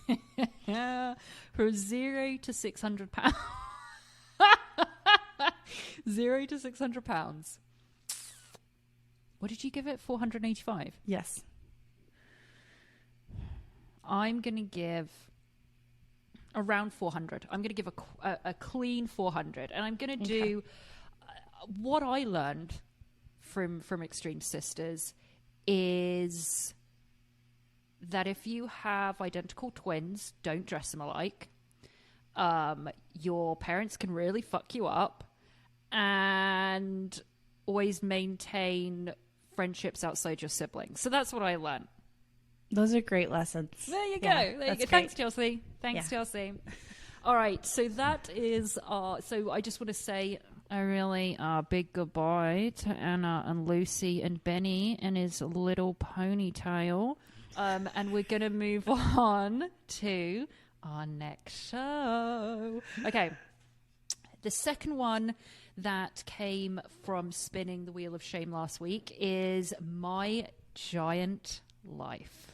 to 600 pounds, 0 to 600 pounds. What did you give it? 485? Yes. I'm going to give around 400. I'm going to give a clean 400. And I'm going to do what I learned from Extreme Sisters is that if you have identical twins, don't dress them alike. Your parents can really fuck you up. And always maintain friendships outside your siblings. So that's what I learned. Those are great lessons. There you go. There you go. Thanks, Chelsea. Thanks, Chelsea. All right. So that is. So I just want to say a really big goodbye to Anna and Lucy and Benny and his little ponytail. And we're going to move on to our next show. Okay. The second one that came from spinning the wheel of shame last week is My Giant Life.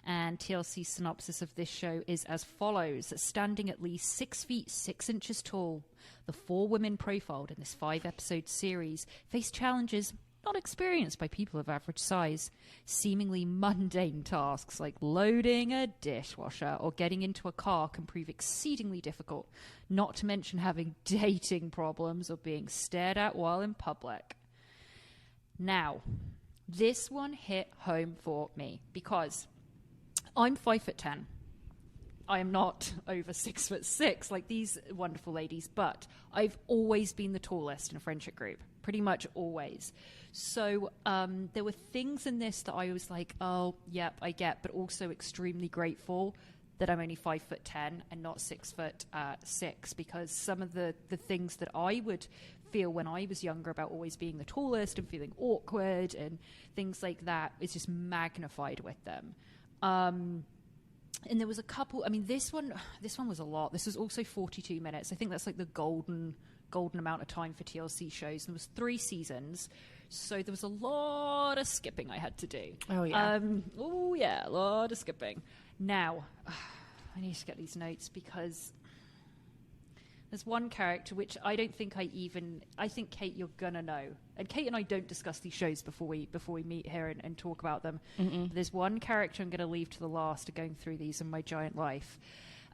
And TLC's synopsis of this show is as follows. Standing at least 6 feet 6 inches tall, the 4 women profiled in this 5-episode series face challenges not experienced by people of average size. Seemingly mundane tasks like loading a dishwasher or getting into a car can prove exceedingly difficult, not to mention having dating problems or being stared at while in public. Now, this one hit home for me because I'm 5'10". I am not over 6'6" like these wonderful ladies, but I've always been the tallest in a friendship group. Pretty much always. So there were things in this that I was like, oh, yep, I get, but also extremely grateful that I'm only 5'10" and not 6'6", because some of the things that I would feel when I was younger about always being the tallest and feeling awkward and things like that is just magnified with them. And there was a couple, I mean, this one was a lot. This was also 42 minutes. I think that's like the golden amount of time for TLC shows. There was 3 seasons, so there was a lot of skipping I had to do. Oh, yeah. A lot of skipping. Now, I need to get these notes because there's one character which I don't think I think, Kate, you're gonna know. And Kate and I don't discuss these shows before we meet here and talk about them. There's one character I'm gonna leave to the last of going through these in My Giant Life.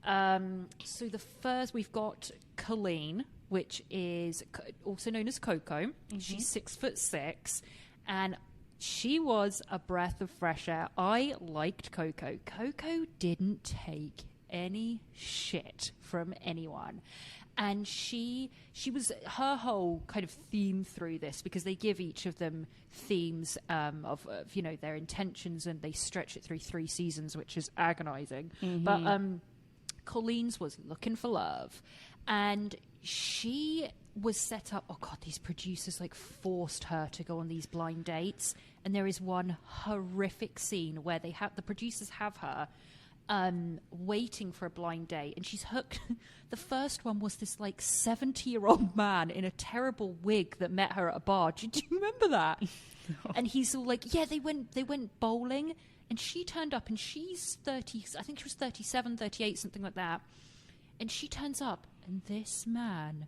So the first, we've got Colleen, which is also known as Coco. She's 6'6", and she was a breath of fresh air. I liked Coco. Coco didn't take any shit from anyone. And she was her whole kind of theme through this, because they give each of them themes of their intentions, and they stretch it through 3 seasons, which is agonizing. But Colleen's was looking for love, and she was set up. Oh God, these producers like forced her to go on these blind dates, and there is one horrific scene where the producers have her waiting for a blind date, and she's hooked. The first one was this like 70-year-old man in a terrible wig that met her at a bar. Do you remember that? No. And he's all like, yeah, they went bowling, and she turned up, and she's 30, I think she was 37, 38, something like that. And she turns up, and this man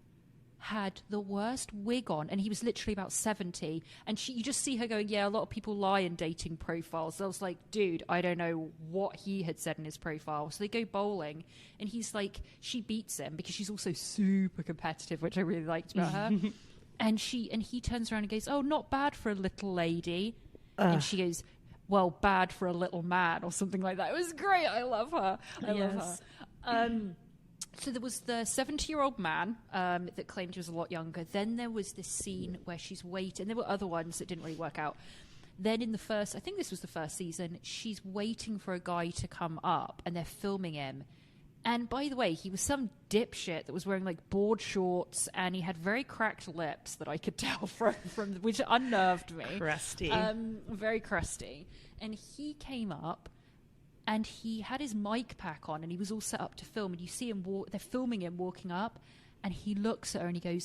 had the worst wig on, and he was literally about 70, and you just see her going, yeah, a lot of people lie in dating profiles. So I was like, dude, I don't know what he had said in his profile. So they go bowling, and he's like, she beats him because she's also super competitive, which I really liked about her. and he turns around and goes, oh, not bad for a little lady. And she goes, well, bad for a little man, or something like that. It was great. I love her. I love her. So there was the 70-year-old man that claimed he was a lot younger. Then there was this scene where she's waiting. There were other ones that didn't really work out. Then in the first, I think this was the first season, she's waiting for a guy to come up, and they're filming him. And by the way, he was some dipshit that was wearing like board shorts, and he had very cracked lips that I could tell from which unnerved me. Crusty. Very crusty. And he came up, and he had his mic pack on, and he was all set up to film. And you see him they're filming him walking up, and he looks at her and he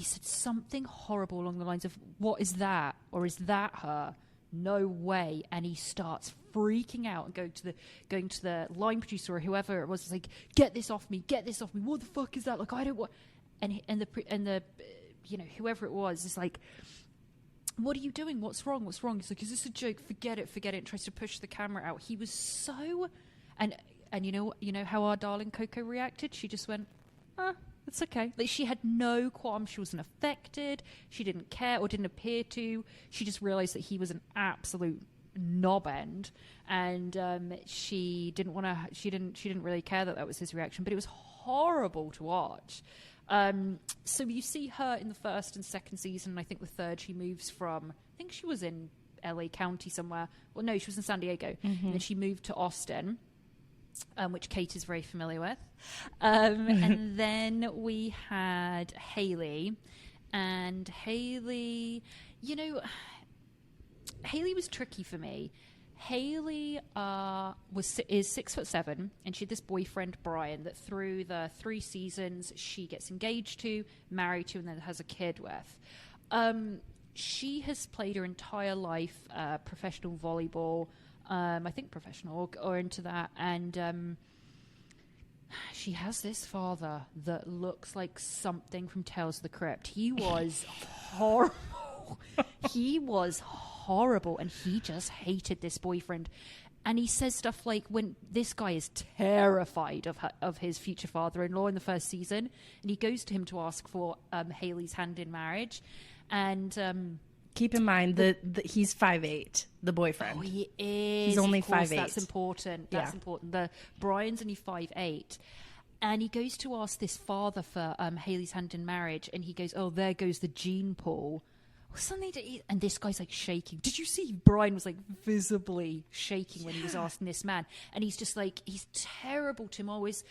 said something horrible along the lines of, "What is that? Or is that her? No way." And he starts freaking out and going to the line producer or whoever it was, like, "Get this off me, what the fuck is that? Like, I don't want." And the you know, whoever it was is like, "What are you doing? What's wrong? He's like, "Is this a joke? Forget it," and tries to push the camera out. He was so, and you know how our darling Coco reacted? She just went, "It's okay." Like, she had no qualms. She wasn't affected. She didn't care, or didn't appear to. She just realized that he was an absolute knob end, and she didn't really care that was his reaction. But it was horrible to watch. So you see her in the first and second season, and I think the third she moves from, I think she was in LA County somewhere. Well, no, she was in San Diego. And then she moved to Austin, which Kate is very familiar with. And then we had Haley. And Haley, you know, Haley was tricky for me. Haley is 6'7", and she had this boyfriend Brian that through the 3 seasons she gets engaged to, married to, and then has a kid with. She has played her entire life professional volleyball, I think professional or into that, and she has this father that looks like something from Tales of the Crypt. He was horrible. He was horrible, and he just hated this boyfriend. And he says stuff like, when this guy is terrified of his future father-in-law in the first season, and he goes to him to ask for Haley's hand in marriage. And keep in mind that he's 5'8", the boyfriend. Oh, he is. He's only 5'8". That's important. Important. The Brian's only 5'8". And he goes to ask this father for Haley's hand in marriage, and he goes, "Oh, there goes the gene pool." Something to eat. And this guy's like shaking. Did you see Brian was like visibly shaking when he was asking this man? And he's just like, he's terrible to him, always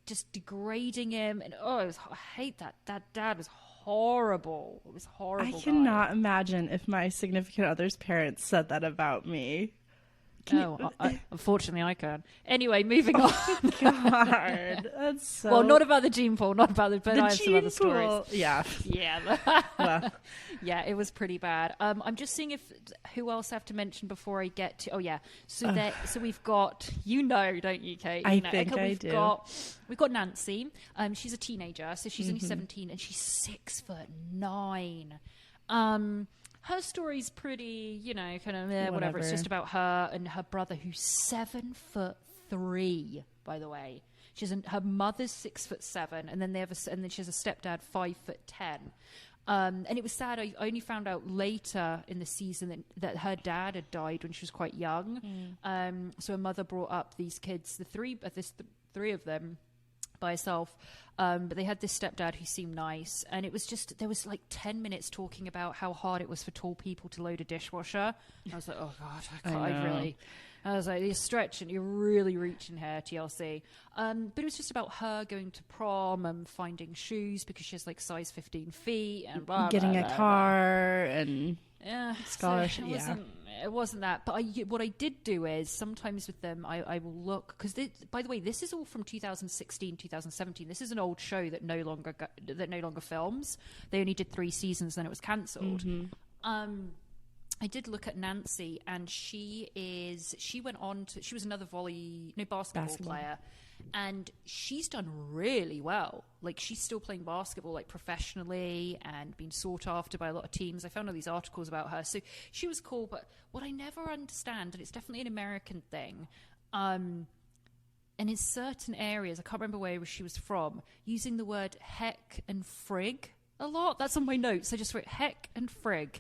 just degrading him. And I hate that. That dad was horrible. It was horrible. I cannot imagine if my significant other's parents said that about me. Unfortunately, I can. Anyway, moving on. God, that's so... Well, not about the gene pool, not about but I have some other stories. Yeah. Well. Yeah, it was pretty bad. I'm just seeing who else I have to mention before I get to... Oh, yeah. So we've got... You know, don't you, Kate? I think I do. We've got Nancy. She's a teenager, so she's only 17, and she's 6'9". Her story's pretty, you know, kind of whatever. It's just about her and her brother, who's 7'3", by the way. Her mother's 6'7", and then and then she has a stepdad 5'10". And it was sad. I only found out later in the season that her dad had died when she was quite young. So her mother brought up these kids, the three of them, by herself. But they had this stepdad who seemed nice, and it was just, there was like 10 minutes talking about how hard it was for tall people to load a dishwasher. I was like, oh God, I was like, you're stretching, you're really reaching here, TLC. But it was just about her going to prom and finding shoes because she has like size 15 feet and blah, getting blah, a blah, car blah. And scholarship. So it wasn't that. But what I did do is sometimes with them, I will look, because by the way, this is all from 2016, 2017. This is an old show that no longer films. They only did 3 seasons, then it was cancelled. I did look at Nancy, and she went on to, she was another basketball player, and she's done really well. Like, she's still playing basketball like professionally and being sought after by a lot of teams. I found all these articles about her, so she was cool. But what I never understand, and it's definitely an American thing, and in certain areas, I can't remember where she was from, using the word heck and frig a lot. That's on my notes. I just wrote heck and frig.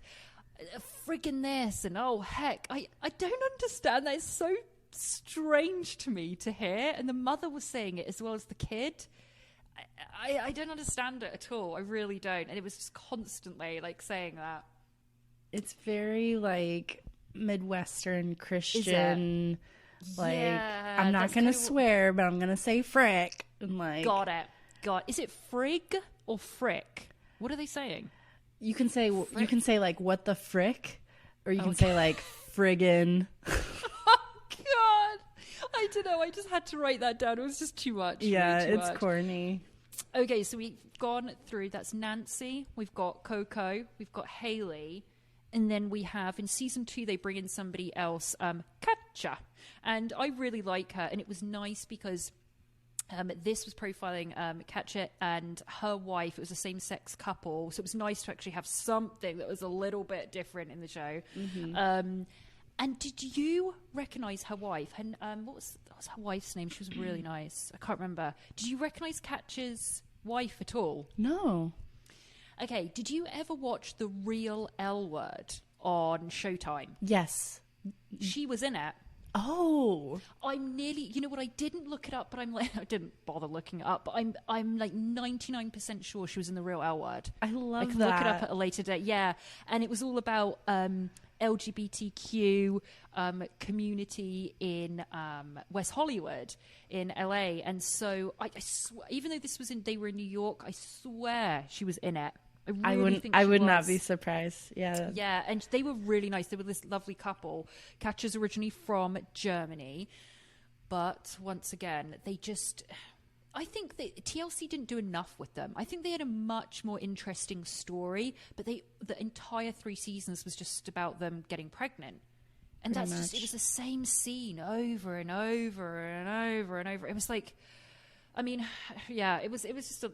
Friggin' this, and oh heck, I don't understand that. It's so strange to me to hear, and the mother was saying it as well as the kid. I don't understand it at all. I really don't. And it was just constantly like saying that. It's very like Midwestern Christian. Like, Yeah, I'm not that's going to kinda swear, but I'm going to say frick. And like, got it. Is it frig or frick? What are they saying? you can say like, what the frick? Or you can Okay. say like, friggin'. Oh, God. I don't know. I just had to write that down. It was just too much. Yeah, way too it's much. corny. Okay, so we've gone through. That's Nancy. We've got Coco. We've got Haley. And then we have, in season 2, they bring in somebody else, Katja. And I really like her. And it was nice because this was profiling Katja and her wife. It was a same-sex couple. So it was nice to actually have something that was a little bit different in the show. Mm-hmm. And did you recognize her wife? And what was her wife's name? She was really nice. I can't remember. Did you recognize Katja's wife at all? No. Okay, did you ever watch The Real L Word on Showtime? Yes. She was in it. Oh. I'm nearly, you know what, I didn't look it up, but I didn't bother looking it up, but I'm like 99% sure she was in The Real L Word. I love I can that. look it up at a later date. Yeah, and it was all about LGBTQ community in West Hollywood in LA, and so I swear, even though they were in New York, I swear she was in it. I would not be surprised. Yeah. Yeah, and they were really nice. They were this lovely couple. Katja's originally from Germany, but once again, I think TLC didn't do enough with them. I think they had a much more interesting story, but the entire 3 seasons was just about them getting pregnant. And it was the same scene over and over and over and over. It was like, I mean, yeah, it was just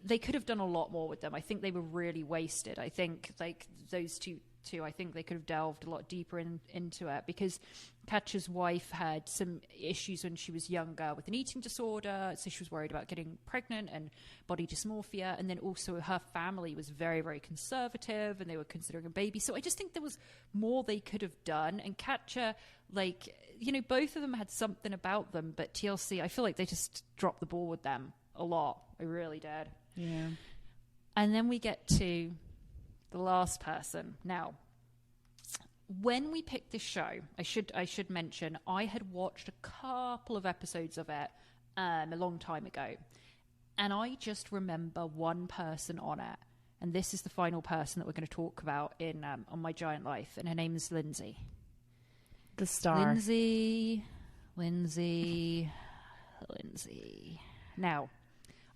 they could have done a lot more with them. I think they were really wasted. I think like those two, I think they could have delved a lot deeper into it, because Katja's wife had some issues when she was younger with an eating disorder, so she was worried about getting pregnant and body dysmorphia, and then also her family was very, very conservative and they were considering a baby. So I just think there was more they could have done, and Katja, like, you know, both of them had something about them, but TLC, I feel like they just dropped the ball with them a lot. I really did. Yeah. And then we get to the last person. Now, when we picked this show, I should mention I had watched a couple of episodes of it a long time ago, and I just remember one person on it, and this is the final person that we're going to talk about in On My Giant Life, and her name is Lindsay. The star. Lindsay. Now,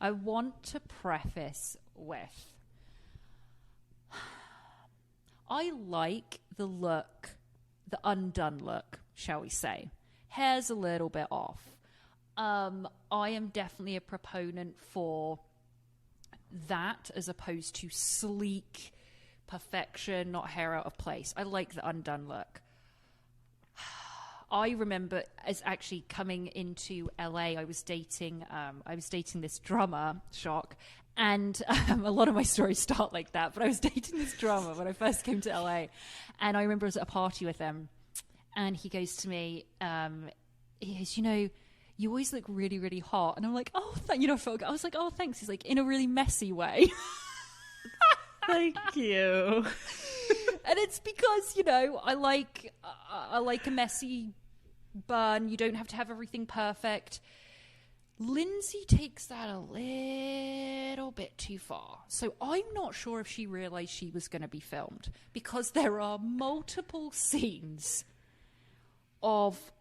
I want to preface with, I like the look, the undone look, shall we say. Hair's a little bit off. I am definitely a proponent for that as opposed to sleek perfection, not hair out of place. I like the undone look. I remember as actually coming into LA, I was dating this drummer, shock. And a lot of my stories start like that. But I was dating this drummer when I first came to LA. And I remember I was at a party with him. And he goes to me, he goes, you know, you always look really, really hot. And I'm like, oh, I was like, oh, thanks. He's like, in a really messy way. Thank you. And it's because, you know, I like a messy bun. You don't have to have everything perfect. Lindsay takes that a little bit too far. So I'm not sure if she realized she was going to be filmed, because there are multiple scenes of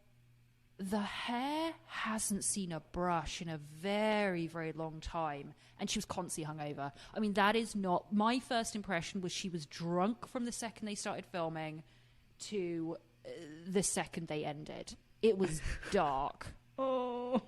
the hair hasn't seen a brush in a very, very long time. And she was constantly hungover. I mean, that is not... My first impression was she was drunk from the second they started filming to the second they ended. It was dark. Oh...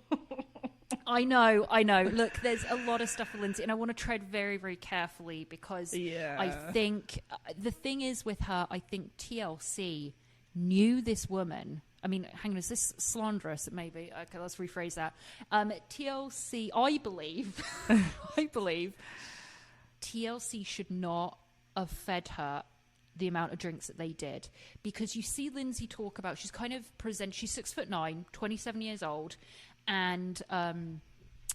I know. Look, there's a lot of stuff with Lindsay, and I want to tread very, very carefully, because I think the thing is with her, I think TLC knew this woman. I mean, hang on, is this slanderous? Maybe. Okay, let's rephrase that. TLC, I believe TLC should not have fed her the amount of drinks that they did, because you see Lindsay talk about, she's 6'9", 27 years old, and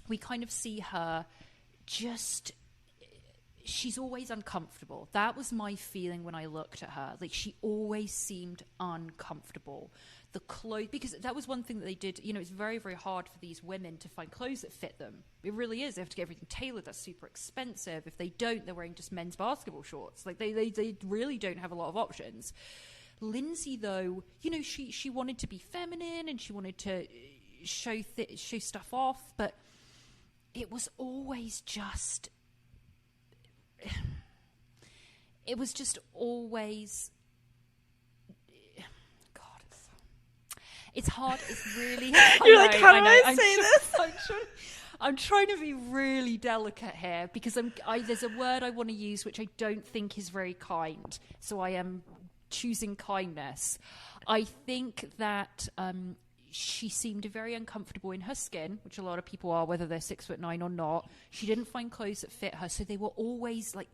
we kind of see her just, she's always uncomfortable. That was my feeling when I looked at her. Like, she always seemed uncomfortable. the clothes, because that was one thing that they did. You know, it's very, very hard for these women to find clothes that fit them. It really is. They have to get everything tailored. That's super expensive. If they don't, they're wearing just men's basketball shorts. Like they really don't have a lot of options. Lindsay, though, you know, she wanted to be feminine and she wanted to show stuff off, but it was always just always, God, it's hard. It's really hard. You're like, how do I say this? I'm trying to be really delicate here because there's a word I want to use which I don't think is very kind, so I am choosing kindness. I think that she seemed very uncomfortable in her skin, which a lot of people are, whether they're 6'9" or not. She didn't find clothes that fit her, so they were always like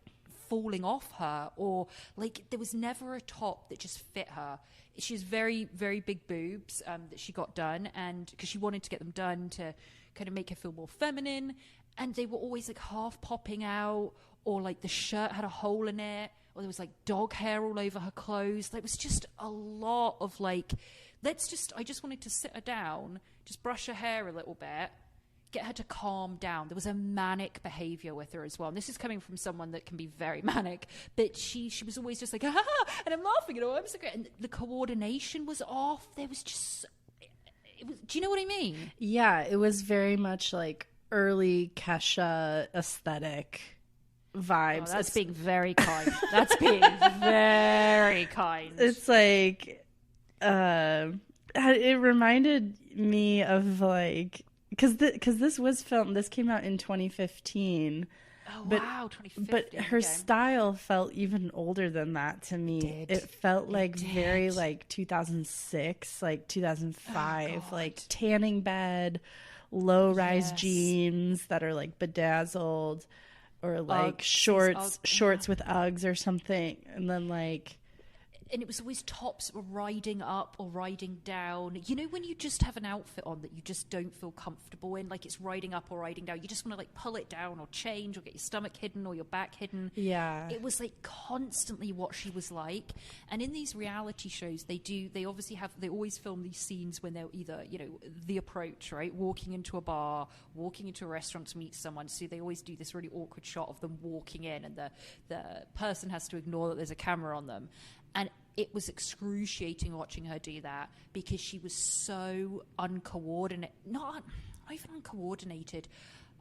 falling off her, or like there was never a top that just fit her. She has very, very big boobs that she got done, and because she wanted to get them done to kind of make her feel more feminine, and they were always like half popping out, or like the shirt had a hole in it, or there was like dog hair all over her clothes. There was just a lot of like, I just wanted to sit her down, just brush her hair a little bit, get her to calm down. There was a manic behavior with her as well. And this is coming from someone that can be very manic, but she was always just like, ah, and I'm laughing at all. I'm so great. And the coordination was off. There was just, do you know what I mean? Yeah, it was very much like early Kesha aesthetic vibes. Oh, that's being very kind. That's being very kind. It's like, it reminded me of like, because this was filmed, this came out in 2015. Oh, wow, 2015. But her style felt even older than that to me. It felt like very like 2006, like 2005, like tanning bed, low-rise jeans that are like bedazzled, or like shorts with Uggs or something, and then like, and it was always tops riding up or riding down. You know, when you just have an outfit on that you just don't feel comfortable in, like it's riding up or riding down, you just want to like pull it down or change or get your stomach hidden or your back hidden. Yeah. It was like constantly what she was like. And in these reality shows, they always film these scenes when they're either, you know, the approach, right? Walking into a bar, walking into a restaurant to meet someone. So they always do this really awkward shot of them walking in, and the person has to ignore that there's a camera on them. And it was excruciating watching her do that because she was so uncoordinated. Not even uncoordinated.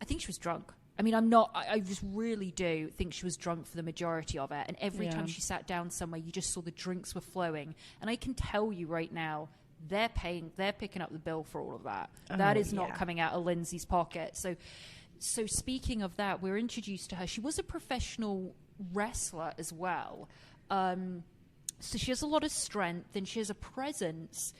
I think she was drunk. I mean, I just really do think she was drunk for the majority of it. And every time she sat down somewhere, you just saw the drinks were flowing. And I can tell you right now, they're picking up the bill for all of that. That is not coming out of Lindsay's pocket. So speaking of that, we're introduced to her. She was a professional wrestler as well. So she has a lot of strength and she has a presence.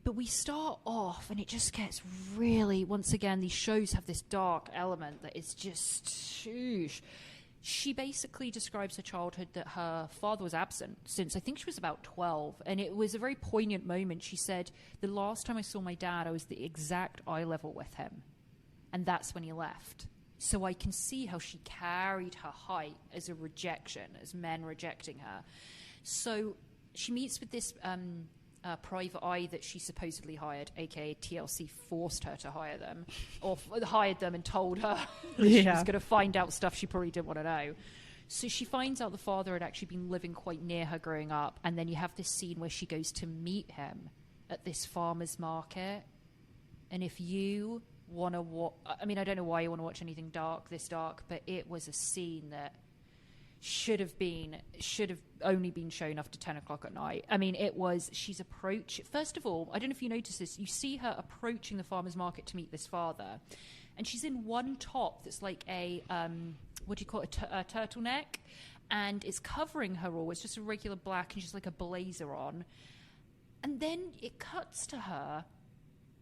But we start off and it just gets really, once again, these shows have this dark element that is just, shoosh. She basically describes her childhood that her father was absent since I think she was about 12. And it was a very poignant moment. She said, the last time I saw my dad, I was the exact eye level with him. And that's when he left. So I can see how she carried her height as a rejection, as men rejecting her. So she meets with this private eye that she supposedly hired, aka TLC forced her to hire them, or hired them and told her she was going to find out stuff she probably didn't want to know. So she finds out the father had actually been living quite near her growing up, and then you have this scene where she goes to meet him at this farmer's market. And if you want to I mean, I don't know why you want to watch anything this dark, but it was a scene that should have only been shown after 10 o'clock at night. I mean, first of all, I don't know if you noticed this, you see her approaching the farmer's market to meet this father, and she's in one top that's like a what do you call it, a turtleneck, and it's covering her all. It's just a regular black, and she's like a blazer on, and then it cuts to her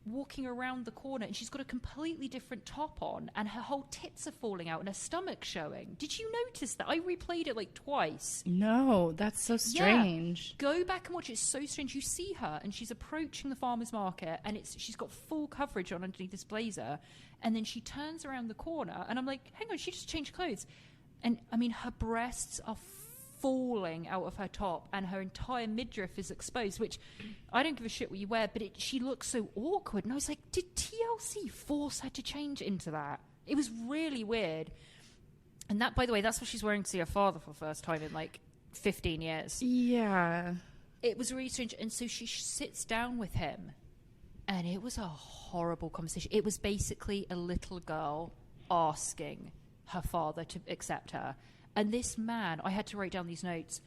walking around the corner, and she's got a completely different top on, and her whole tits are falling out and her stomach showing. Did you notice that? I replayed it like twice. No, that's so strange. Yeah. Go back and watch it. It's so strange. You see her and she's approaching the farmer's market, and she's got full coverage on underneath this blazer, and then she turns around the corner and I'm like, hang on, she just changed clothes. And I mean, her breasts are falling out of her top and her entire midriff is exposed, which I don't give a shit what you wear, but she looks so awkward. And I was like, did TLC force her to change into that? It was really weird. And that, by the way, that's what she's wearing to see her father for the first time in like 15 years. Yeah. It was really strange. And so she sits down with him, and it was a horrible conversation. It was basically a little girl asking her father to accept her. And this man, I had to write down these notes.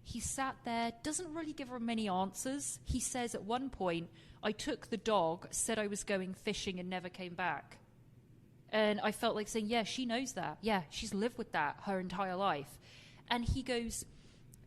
He sat there, doesn't really give her many answers. He says at one point, I took the dog, said I was going fishing and never came back. And I felt like saying, yeah, she knows that. Yeah, she's lived with that her entire life. And he goes,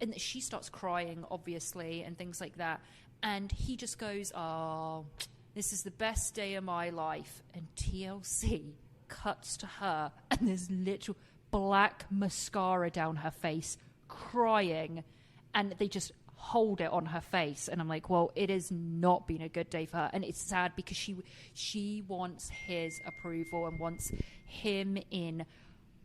and she starts crying, obviously, and things like that. And he just goes, oh, this is the best day of my life. And TLC cuts to her, and there's literal black mascara down her face, crying. And they just hold it on her face. And I'm like, well, it has not been a good day for her. And it's sad because she wants his approval and wants him in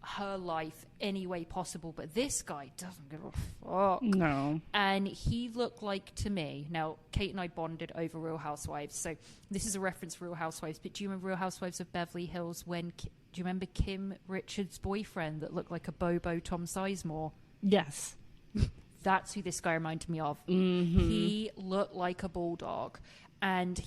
her life any way possible, but this guy doesn't give a fuck. No. And he looked like, to me, now Kate and I bonded over Real Housewives, so this is a reference for Real Housewives, but do you remember Real Housewives of Beverly Hills when do you remember Kim Richards' boyfriend that looked like a Bobo Tom Sizemore? Yes. That's who this guy reminded me of. Mm-hmm. He looked like a bulldog, and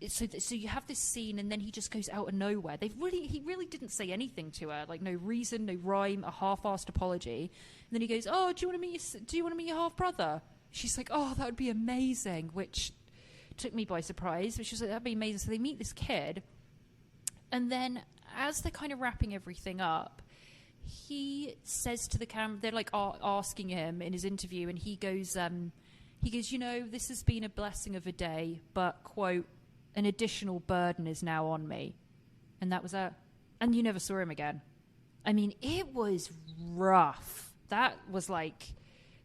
so you have this scene, and then he just goes out of nowhere. He really didn't say anything to her, like no reason, no rhyme, a half-assed apology. And then he goes, "Oh, do you want to meet your half brother?" She's like, "Oh, that would be amazing," which took me by surprise. But she was like, "That'd be amazing." So they meet this kid, and then as they're kind of wrapping everything up, he says to the camera, they're like asking him in his interview, and he goes, "You know, this has been a blessing of a day, but quote." An additional burden is now on me. And that was that. And you never saw him again. I mean, it was rough. That was like,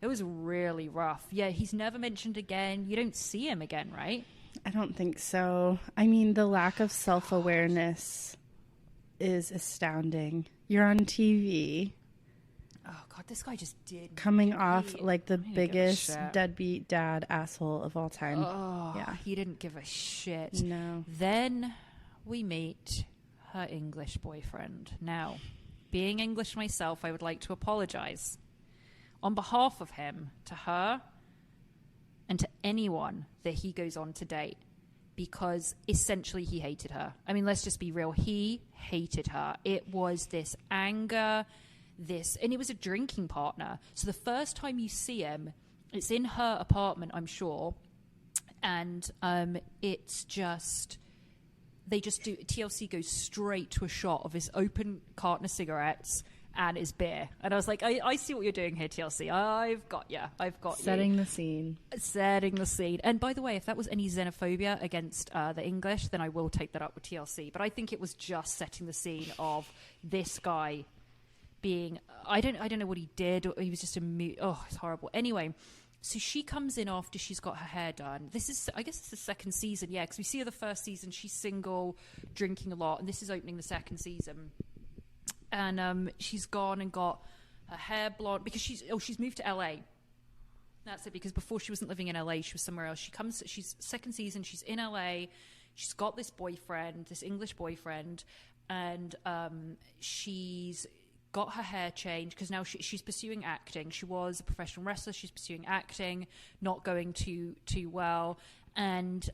it was really rough. Yeah, he's never mentioned again. You don't see him again, right? I don't think so. I mean, the lack of self-awareness is astounding. You're on TV. Oh, God, this guy just did. Coming off like the biggest deadbeat dad asshole of all time. Oh, yeah. He didn't give a shit. No. Then we meet her English boyfriend. Now, being English myself, I would like to apologize on behalf of him to her and to anyone that he goes on to date, because essentially he hated her. I mean, let's just be real. He hated her. It was this anger, and it was a drinking partner. So the first time you see him, it's in her apartment, I'm sure. And it's just, TLC goes straight to a shot of his open carton of cigarettes and his beer. And I was like, I see what you're doing here, TLC. I've got you. Setting the scene. Setting the scene. And by the way, if that was any xenophobia against the English, then I will take that up with TLC. But I think it was just setting the scene of this guy being, I don't know what he did, or he was just it's horrible. Anyway, so she comes in after she's got her hair done. I guess it's the second season, yeah, because we see her the first season, she's single, drinking a lot, and this is opening the second season. And she's gone and got her hair blonde, because she's moved to LA. That's it, because before she wasn't living in LA, she was somewhere else. She's second season, she's in LA, she's got this boyfriend, this English boyfriend, and she's got her hair changed because now she's pursuing acting. She was a professional wrestler. She's pursuing acting, not going too well. And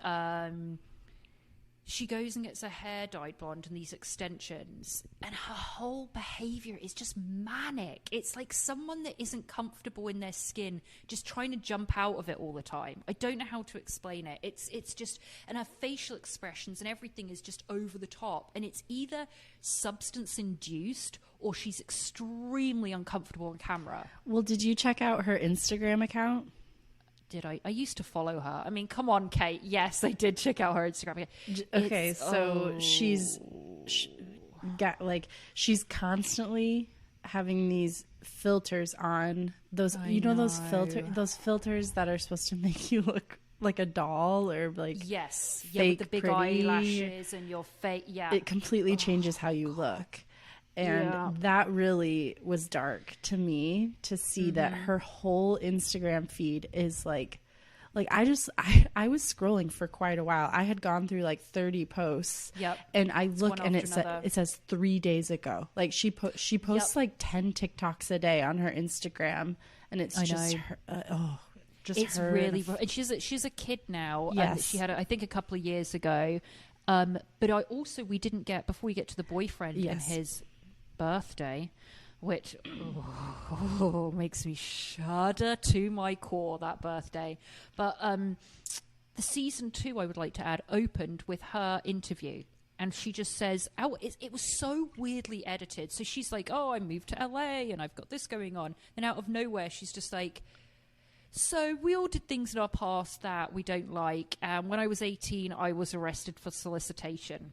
she goes and gets her hair dyed blonde and these extensions. And her whole behavior is just manic. It's like someone that isn't comfortable in their skin, just trying to jump out of it all the time. I don't know how to explain it. It's just, and her facial expressions and everything is just over the top. And it's either substance induced or she's extremely uncomfortable on camera. Well, did you check out her Instagram account? Did I? I used to follow her. I mean, come on, Kate. Yes, I did check out her Instagram. Okay, so she's constantly having these filters on. Those those filters that are supposed to make you look like a doll or like with the big eyelashes and your face. Yeah, it completely changes how you look. And that really was dark to me, to see that her whole Instagram feed is like I was scrolling for quite a while. I had gone through like 30 posts. Yep. And I look and it says 3 days ago. Like she posts like 10 TikToks a day on her Instagram, and it's just her, it's her. Really, and she's a kid now. Yes. She had, I think, a couple of years ago. But we didn't get, before we get to the boyfriend and his birthday, which makes me shudder to my core, that birthday. But the season 2, I would like to add, opened with her interview. And she just says, it was so weirdly edited. So she's like, oh, I moved to LA and I've got this going on. And out of nowhere, she's just like, so we all did things in our past that we don't like. And when I was 18, I was arrested for solicitation.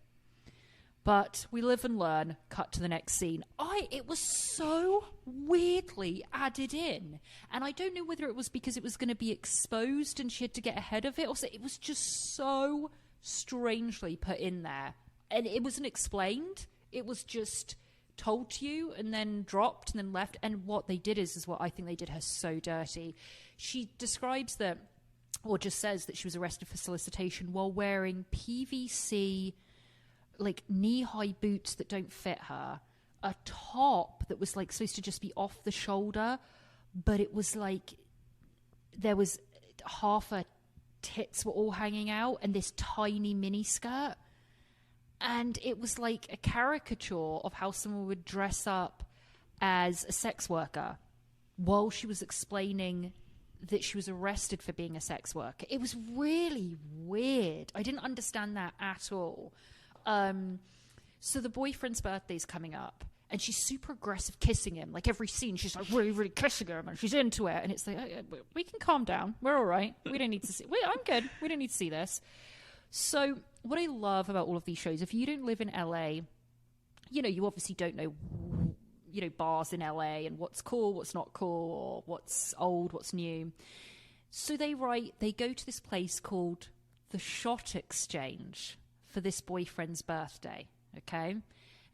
But we live and learn. Cut to the next scene. It was so weirdly added in. And I don't know whether it was because it was going to be exposed and she had to get ahead of it. Or so it was just so strangely put in there. And it wasn't explained. It was just told to you and then dropped and then left. And what they did is what I think they did her so dirty. She describes that, or just says that she was arrested for solicitation while wearing PVC, like knee-high boots that don't fit her, a top that was like supposed to just be off the shoulder, but it was like there was half her tits were all hanging out, and this tiny mini skirt. And it was like a caricature of how someone would dress up as a sex worker while she was explaining that she was arrested for being a sex worker. It was really weird. I didn't understand that at all. So the boyfriend's birthday's coming up, and she's super aggressive kissing him. Like every scene, she's like really, really kissing him, and she's into it. And it's like, oh, we can calm down. We're all right. We don't need to see. I'm good. We don't need to see this. So what I love about all of these shows, if you don't live in LA, you obviously don't know, bars in LA and what's cool, what's not cool, or what's old, what's new. So they go to this place called the Shot Exchange for this boyfriend's birthday, okay?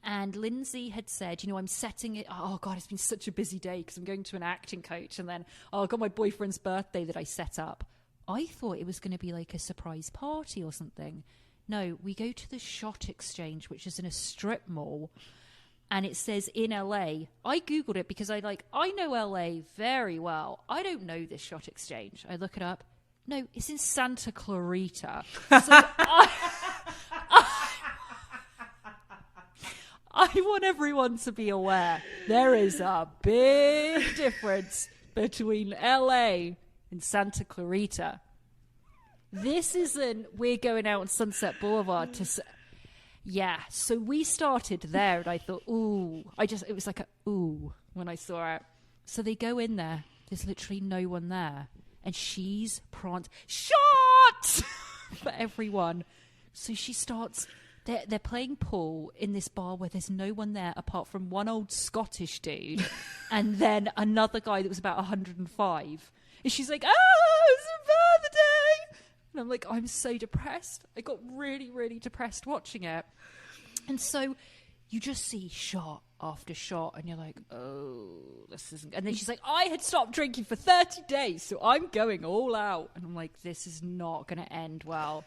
And Lindsay had said, I'm setting it... Oh, God, it's been such a busy day because I'm going to an acting coach, and then, I've got my boyfriend's birthday that I set up. I thought it was going to be like a surprise party or something. No, we go to the Shot Exchange, which is in a strip mall, and it says in LA. I Googled it because I know LA very well. I don't know this Shot Exchange. I look it up. No, it's in Santa Clarita. So I want everyone to be aware there is a big difference between LA and Santa Clarita. This isn't, we're going out on Sunset Boulevard to... Yeah, so we started there, and I thought, ooh. It was like a ooh when I saw it. So they go in there. There's literally no one there. And she's shot for everyone. So she starts... They're playing pool in this bar where there's no one there apart from one old Scottish dude and then another guy that was about 105. And she's like, it's a birthday! And I'm like, I'm so depressed. I got really, really depressed watching it. And so you just see shot after shot and you're like, oh, this isn't... And then she's like, I had stopped drinking for 30 days, so I'm going all out. And I'm like, this is not going to end well.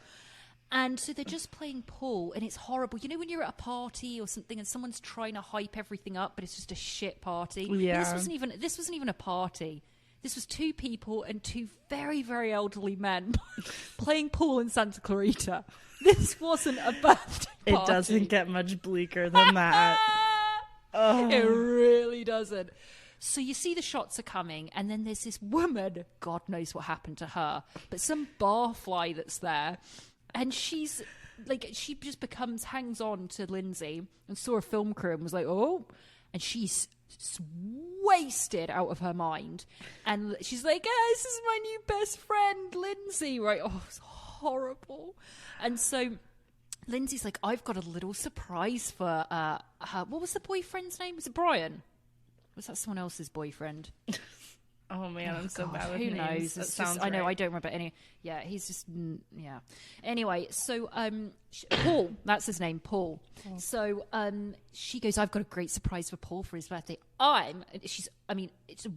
And so they're just playing pool, and it's horrible. You know when you're at a party or something and someone's trying to hype everything up, but it's just a shit party? Yeah. This wasn't even a party. This was two people and two very, very elderly men playing pool in Santa Clarita. This wasn't a birthday party. It doesn't get much bleaker than that. Oh. It really doesn't. So you see the shots are coming, and then there's this woman, God knows what happened to her, but some barfly that's there. And she's like, she just hangs on to Lindsay and saw a film crew and was like, oh, and she's wasted out of her mind. And she's like, this is my new best friend, Lindsay, right? Oh, it's horrible. And so Lindsay's like, I've got a little surprise for her. What was the boyfriend's name? Was it Brian? Was that someone else's boyfriend? Oh man, I'm so bad with who names. knows? It's just, I know, I don't remember any. Yeah, he's just yeah. Anyway, so Paul, that's his name, Paul. Oh. So she goes, I've got a great surprise for Paul for his birthday. It's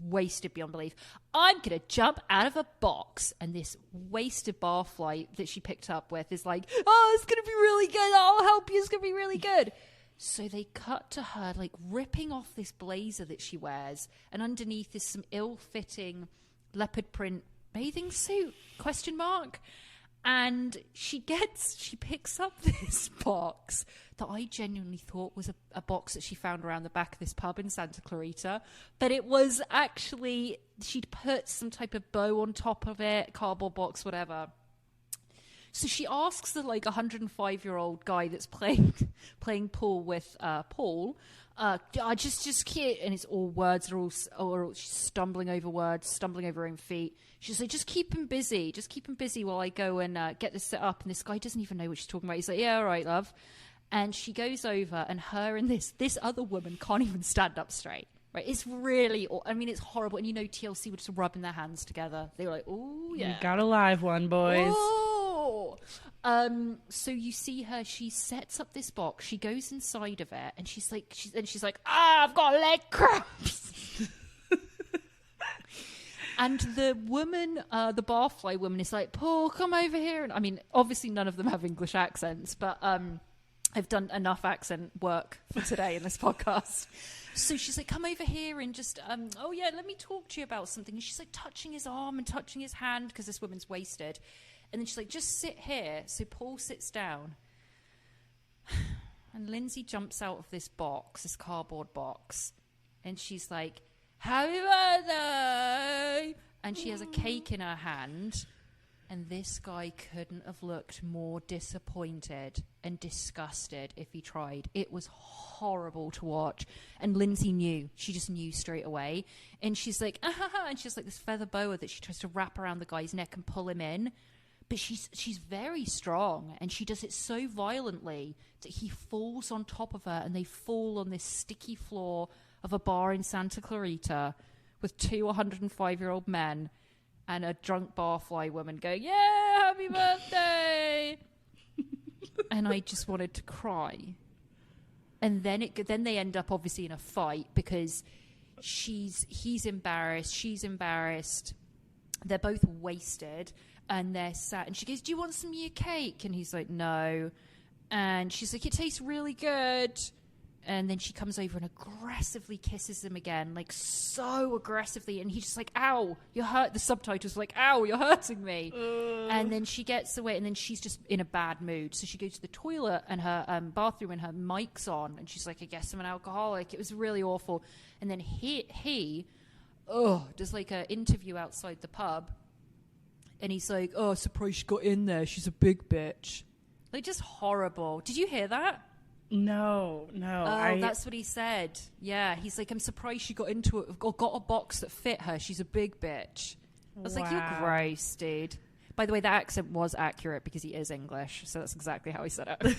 wasted beyond belief. I'm gonna jump out of a box, and this wasted barfly that she picked up with is like, oh, it's gonna be really good. I'll help you. It's gonna be really good. So they cut to her, like, ripping off this blazer that she wears, and underneath is some ill-fitting leopard print bathing suit, ? And she picks up this box that I genuinely thought was a box that she found around the back of this pub in Santa Clarita. But it was actually, she'd put some type of bow on top of it, cardboard box, whatever. So she asks the 105-year-old guy that's playing pool with Paul, just cute, and it's all words or she's stumbling over words, stumbling over her own feet. She's like, just keep him busy while I go and get this set up. And this guy doesn't even know what she's talking about. He's like, yeah, all right, love. And she goes over, and her and this other woman can't even stand up straight. Right, it's really, it's horrible. And TLC were just rubbing their hands together. They were like, oh yeah, you got a live one, boys. Oh. So you see her, she sets up this box, she goes inside of it, and she's like, I've got leg cramps. And the woman, the barfly woman, is like, Paul, come over here. And obviously none of them have English accents, but I've done enough accent work for today in this podcast. So she's like, come over here and just, let me talk to you about something. And she's like touching his arm and touching his hand because this woman's wasted. And then she's like, just sit here. So Paul sits down. And Lindsay jumps out of this box, this cardboard box. And she's like, happy birthday! And she has a cake in her hand. And this guy couldn't have looked more disappointed and disgusted if he tried. It was horrible to watch. And Lindsay knew. She just knew straight away. And she's like, and she's like this feather boa that she tries to wrap around the guy's neck and pull him in. But she's very strong, and she does it so violently that he falls on top of her, and they fall on this sticky floor of a bar in Santa Clarita with two 105-year-old men and a drunk barfly woman going, yeah, happy birthday. And I just wanted to cry. And then they end up obviously in a fight because he's embarrassed, she's embarrassed. They're both wasted. And they're sat, and she goes, do you want some of your cake? And he's like, no. And she's like, it tastes really good. And then she comes over and aggressively kisses him again, like so aggressively. And he's just like, ow, you're hurt. The subtitles are like, ow, you're hurting me. And then she gets away, and then she's just in a bad mood. So she goes to the toilet and her bathroom, and her mic's on. And she's like, I guess I'm an alcoholic. It was really awful. And then he does like an interview outside the pub. And he's like, oh, surprised she got in there. She's a big bitch. Like, just horrible. Did you hear that? No. Oh, that's what he said. Yeah, he's like, I'm surprised she got into it or got a box that fit her. She's a big bitch. I was like, you're gross, dude. By the way, that accent was accurate because he is English. So that's exactly how he said it.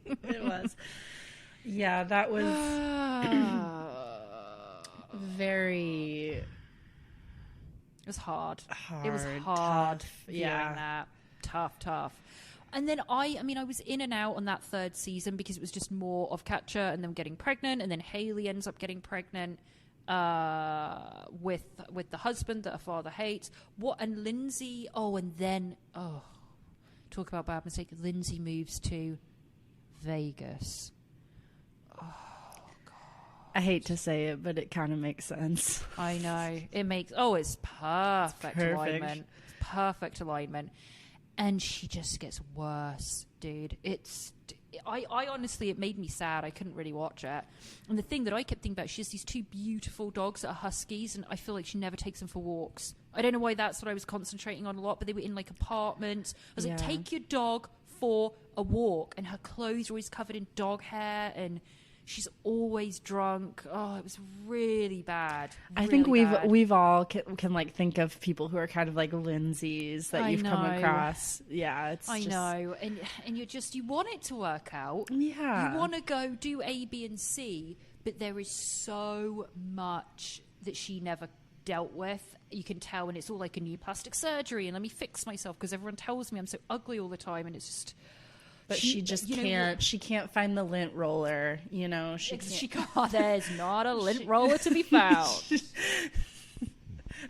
It was. Yeah, that was very... It was hard. It was hard. Tough, yeah. That. Tough. And then I was in and out on that third season because it was just more of Katja and them getting pregnant, and then Haley ends up getting pregnant with the husband that her father hates. And Lindsay? Talk about bad mistake. Lindsay moves to Vegas. I hate to say it, but it kind of makes sense. I know. It makes... it's perfect alignment. Perfect alignment. And she just gets worse, dude. I honestly, it made me sad. I couldn't really watch it. And the thing that I kept thinking about, she has these two beautiful dogs that are huskies, and I feel like she never takes them for walks. I don't know why that's what I was concentrating on a lot, but they were in like apartments. I was like, take your dog for a walk. And her clothes are always covered in dog hair, and... she's always drunk. Oh, it was really bad. I think we've all can like think of people who are kind of like Lindsay's that you've come across. Yeah, it's I know, and you want it to work out. Yeah, you want to go do A, B, and C, but there is so much that she never dealt with. You can tell, and it's all like a new plastic surgery, and let me fix myself because everyone tells me I'm so ugly all the time, and it's just. But she just can't. She can't find the lint roller. You know, she can't. There's not a lint roller to be found.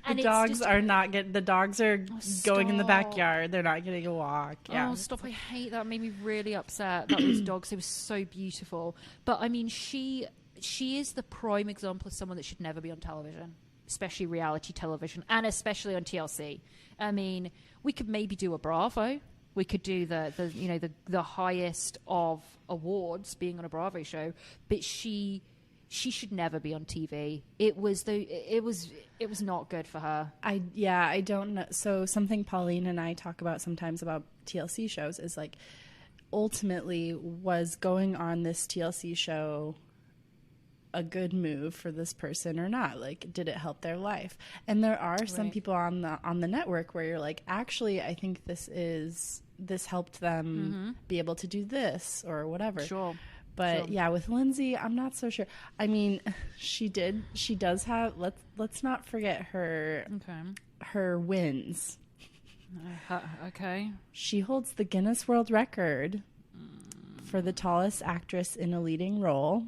The dogs are not getting. The dogs are going in the backyard. They're not getting a walk. Yeah. Oh, stop! I hate that. It made me really upset. That those dogs. They were so beautiful. But I mean, she is the prime example of someone that should never be on television, especially reality television, and especially on TLC. I mean, we could maybe do a Bravo. We could do the highest of awards being on a Bravo show, but she should never be on TV. It was not good for her. I don't know. So something Pauline and I talk about sometimes about TLC shows is like, ultimately, was going on this TLC show a good move for this person or not? Like, did it help their life? And there are some people on the network where you're like, actually, I think this helped them be able to do this or whatever. Sure. But yeah, with Lindsay, I'm not so sure. I mean, she does have, let's not forget her wins. Okay. She holds the Guinness World Record for the tallest actress in a leading role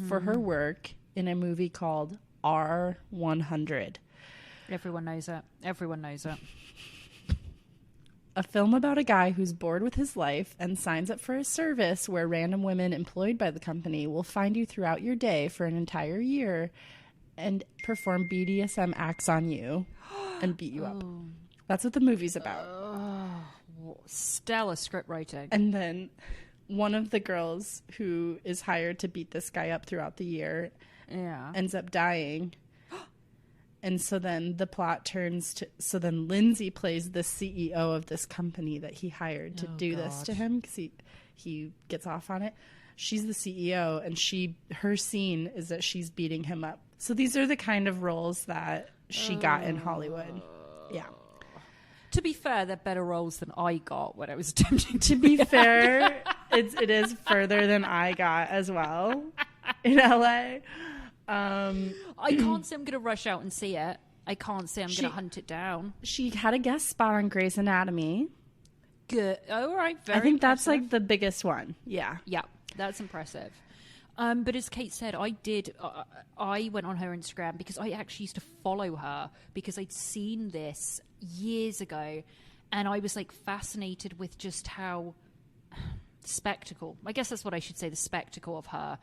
for her work in a movie called R100. Everyone knows it. A film about a guy who's bored with his life and signs up for a service where random women employed by the company will find you throughout your day for an entire year and perform BDSM acts on you and beat you up. That's what the movie's about. Stellar script writing. And then one of the girls who is hired to beat this guy up throughout the year ends up dying. And so then the plot turns to... So then Lindsay plays the CEO of this company that he hired to do this to him because he gets off on it. She's the CEO, and her scene is that she's beating him up. So these are the kind of roles that she got in Hollywood. Yeah. To be fair, they're better roles than I got when I was attempting to be fair, it is further than I got as well in LA. I can't say I'm going to rush out and see it. I can't say I'm going to hunt it down. She had a guest spot on Grey's Anatomy. Good. All right. I think that's like the biggest one. Yeah. Yeah. That's impressive. But as Kate said, I went on her Instagram because I actually used to follow her because I'd seen this years ago, and I was like fascinated with just how spectacle. I guess that's what I should say. The spectacle of her.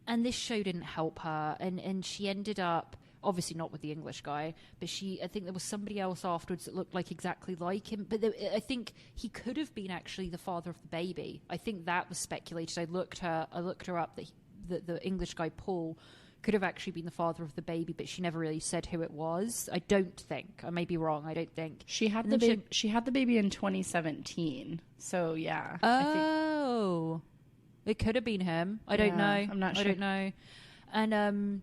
And this show didn't help her, and she ended up, obviously not with the English guy, but I think there was somebody else afterwards that looked like exactly like him. But I think he could have been actually the father of the baby. I think that was speculated. I looked her up that the English guy, Paul, could have actually been the father of the baby, but she never really said who it was. I don't think. I may be wrong. I don't think. She had the baby in 2017. So yeah. Oh. It could have been him. I don't know. I'm not sure. I don't know.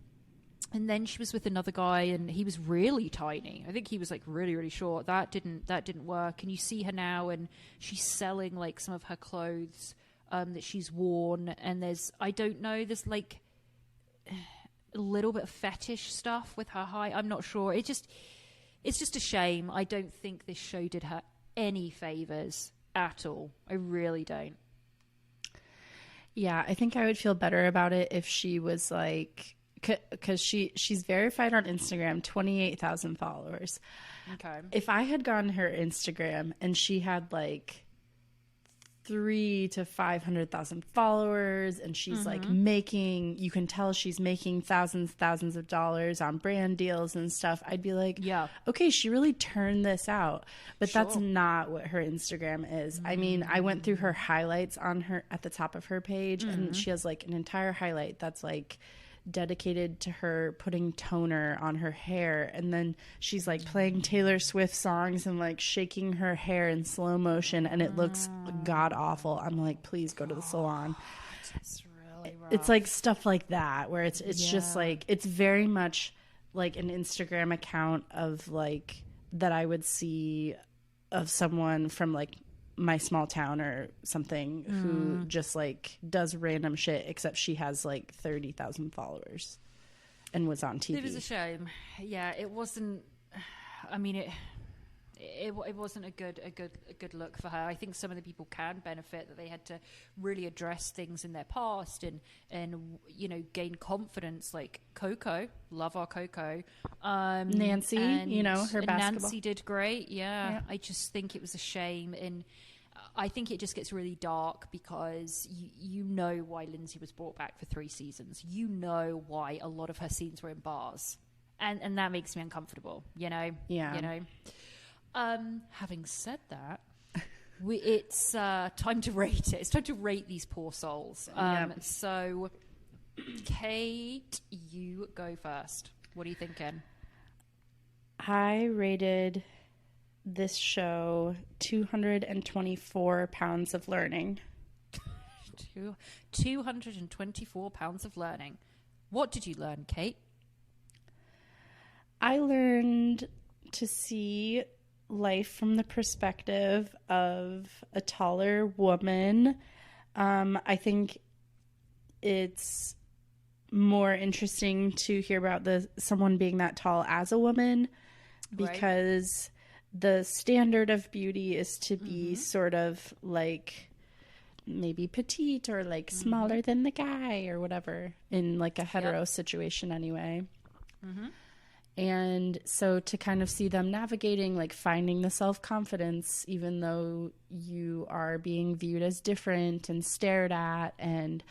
And then she was with another guy, and he was really tiny. I think he was like really, really short. That didn't work. And you see her now, and she's selling like some of her clothes that she's worn. And there's like a little bit of fetish stuff with her height. I'm not sure. It's just a shame. I don't think this show did her any favors at all. I really don't. Yeah, I think I would feel better about it if she was like, because she's verified on Instagram, 28,000 followers. Okay. If I had gone to her Instagram and she had like 300,000 to 500,000 followers, and she's like you can tell she's making thousands of dollars on brand deals and stuff, I'd be like, yeah, okay, she really turned this out. But that's not what her Instagram is. I mean, I went through her highlights at the top of her page, and she has like an entire highlight that's like dedicated to her putting toner on her hair, and then she's like playing Taylor Swift songs and like shaking her hair in slow motion, and it looks god awful. I'm like, please go to the salon. It's really rough. It's like stuff like that where it's just like, it's very much like an Instagram account of like that I would see of someone from like my small town or something who just like does random shit, except she has like 30,000 followers. and was on TV. It was a shame. Yeah, it wasn't. I mean, it wasn't a good look for her. I think some of the people can benefit that they had to really address things in their past and you know, gain confidence. Like Coco, love our Coco. Nancy, you know, her basketball. Nancy did great. Yeah, I just think it was a shame, and I think it just gets really dark because you know why Lindsay was brought back for 3 seasons. You know why a lot of her scenes were in bars, and that makes me uncomfortable. You know, yeah, you know. Having said that, it's time to rate it. It's time to rate these poor souls. So, Kate, you go first. What are you thinking? I rated this show 224 pounds of learning. 224 pounds of learning. What did you learn, Kate? I learned to see life from the perspective of a taller woman. I think it's more interesting to hear about someone being that tall as a woman, because the standard of beauty is to be sort of like maybe petite or like smaller than the guy or whatever, in like a hetero situation anyway. And so to kind of see them navigating, like finding the self-confidence, even though you are being viewed as different and stared at. And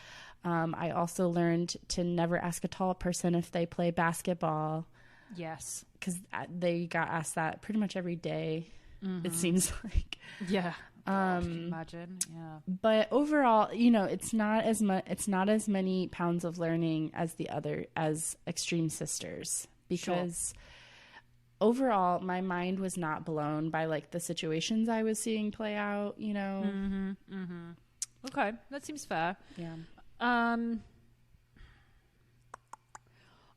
I also learned to never ask a tall person if they play basketball. Yes. Because they got asked that pretty much every day, it seems like. Yeah. I can imagine. Yeah. But overall, you know, it's not as many pounds of learning as Extreme Sisters. Because overall, my mind was not blown by like the situations I was seeing play out, you know. Okay, that seems fair. Yeah.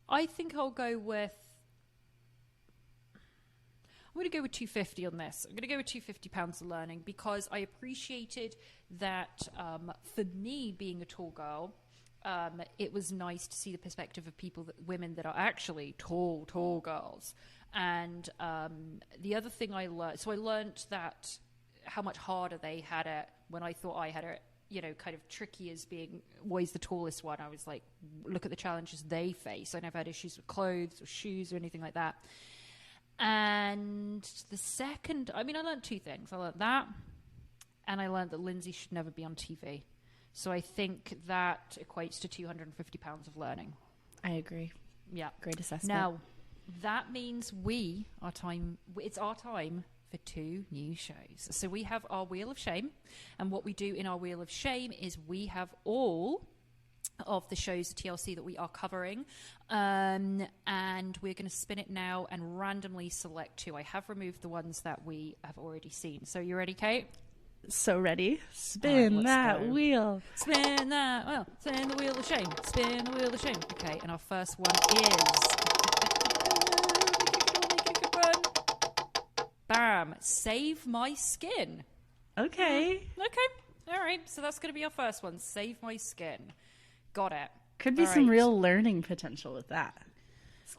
I think I'll go with. I'm going to go with 250 on this. I'm going to go with 250 pounds of learning because I appreciated that for me, being a tall girl, it was nice to see the perspective of women that are actually tall girls. And the other thing I learned that how much harder they had it when I thought I had it, you know, kind of tricky as being always the tallest one. I was like, look at the challenges they face. I never had issues with clothes or shoes or anything like that. And the second, I learned 2 things. I learned that, and I learned that Lindsay should never be on TV. So I think that equates to 250 pounds of learning. I agree. Yeah. Great assessment. Now, that means it's our time for 2 new shows. So we have our Wheel of Shame. And what we do in our Wheel of Shame is we have all of the shows, TLC, that we are covering. And we're going to spin it now and randomly select 2. I have removed the ones that we have already seen. So you ready, Kate? So ready. Spin that wheel. Spin that wheel. Spin the wheel of shame. Spin the wheel of shame. Okay, and our first one is bam, Save My Skin. Okay. All right. So that's going to be our first one. Save My Skin. Got it. Could be some real learning potential with that.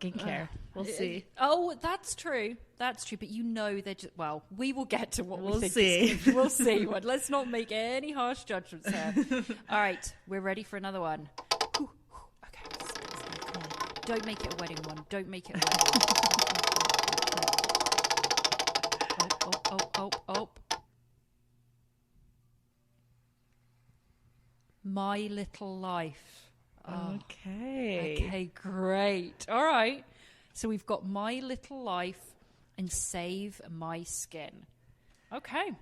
Skincare. We'll see. Oh, that's true. That's true. But you know, well, we will get to what we'll we think. See. We'll see. Let's not make any harsh judgments here. All right. We're ready for another one. Ooh, okay. Don't make it a wedding one. Don't make it a wedding one. Oh. My Little Life. Oh, okay, great. All right. So we've got My Little Life and Save My Skin. Okay.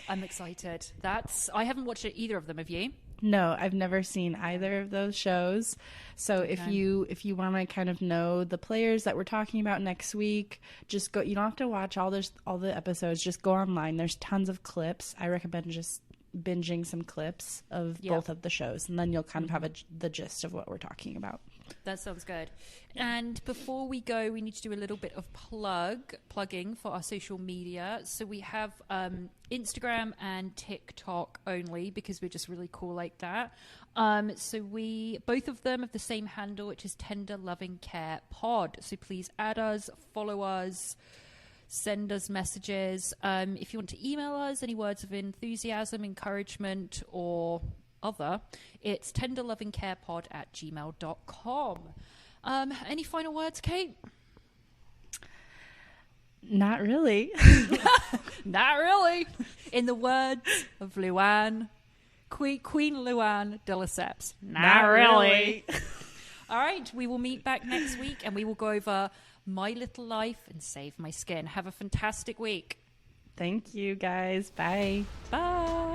I'm excited. I haven't watched either of them. Have you? No, I've never seen either of those shows. So if you want to kind of know the players that we're talking about next week, just go. You don't have to watch all the episodes. Just go online. There's tons of clips. I recommend just binging some clips of both of the shows, and then you'll kind of have the gist of what we're talking about. That sounds good. And before we go, we need to do a little bit of plugging for our social media. So we have Instagram and TikTok only because we're just really cool like that. So both of them have the same handle, which is Tender Loving Care Pod. So please add us, follow us, send us messages. If you want to email us any words of enthusiasm, encouragement, or other, it's tenderlovingcarepod@gmail.com. Any final words, Kate? Not really. Not really. In the words of Luann, Queen Luann de Lesseps. Not really. All right, we will meet back next week and we will go over My Little Life and Save My Skin. Have a fantastic week. Thank you, guys. Bye. Bye.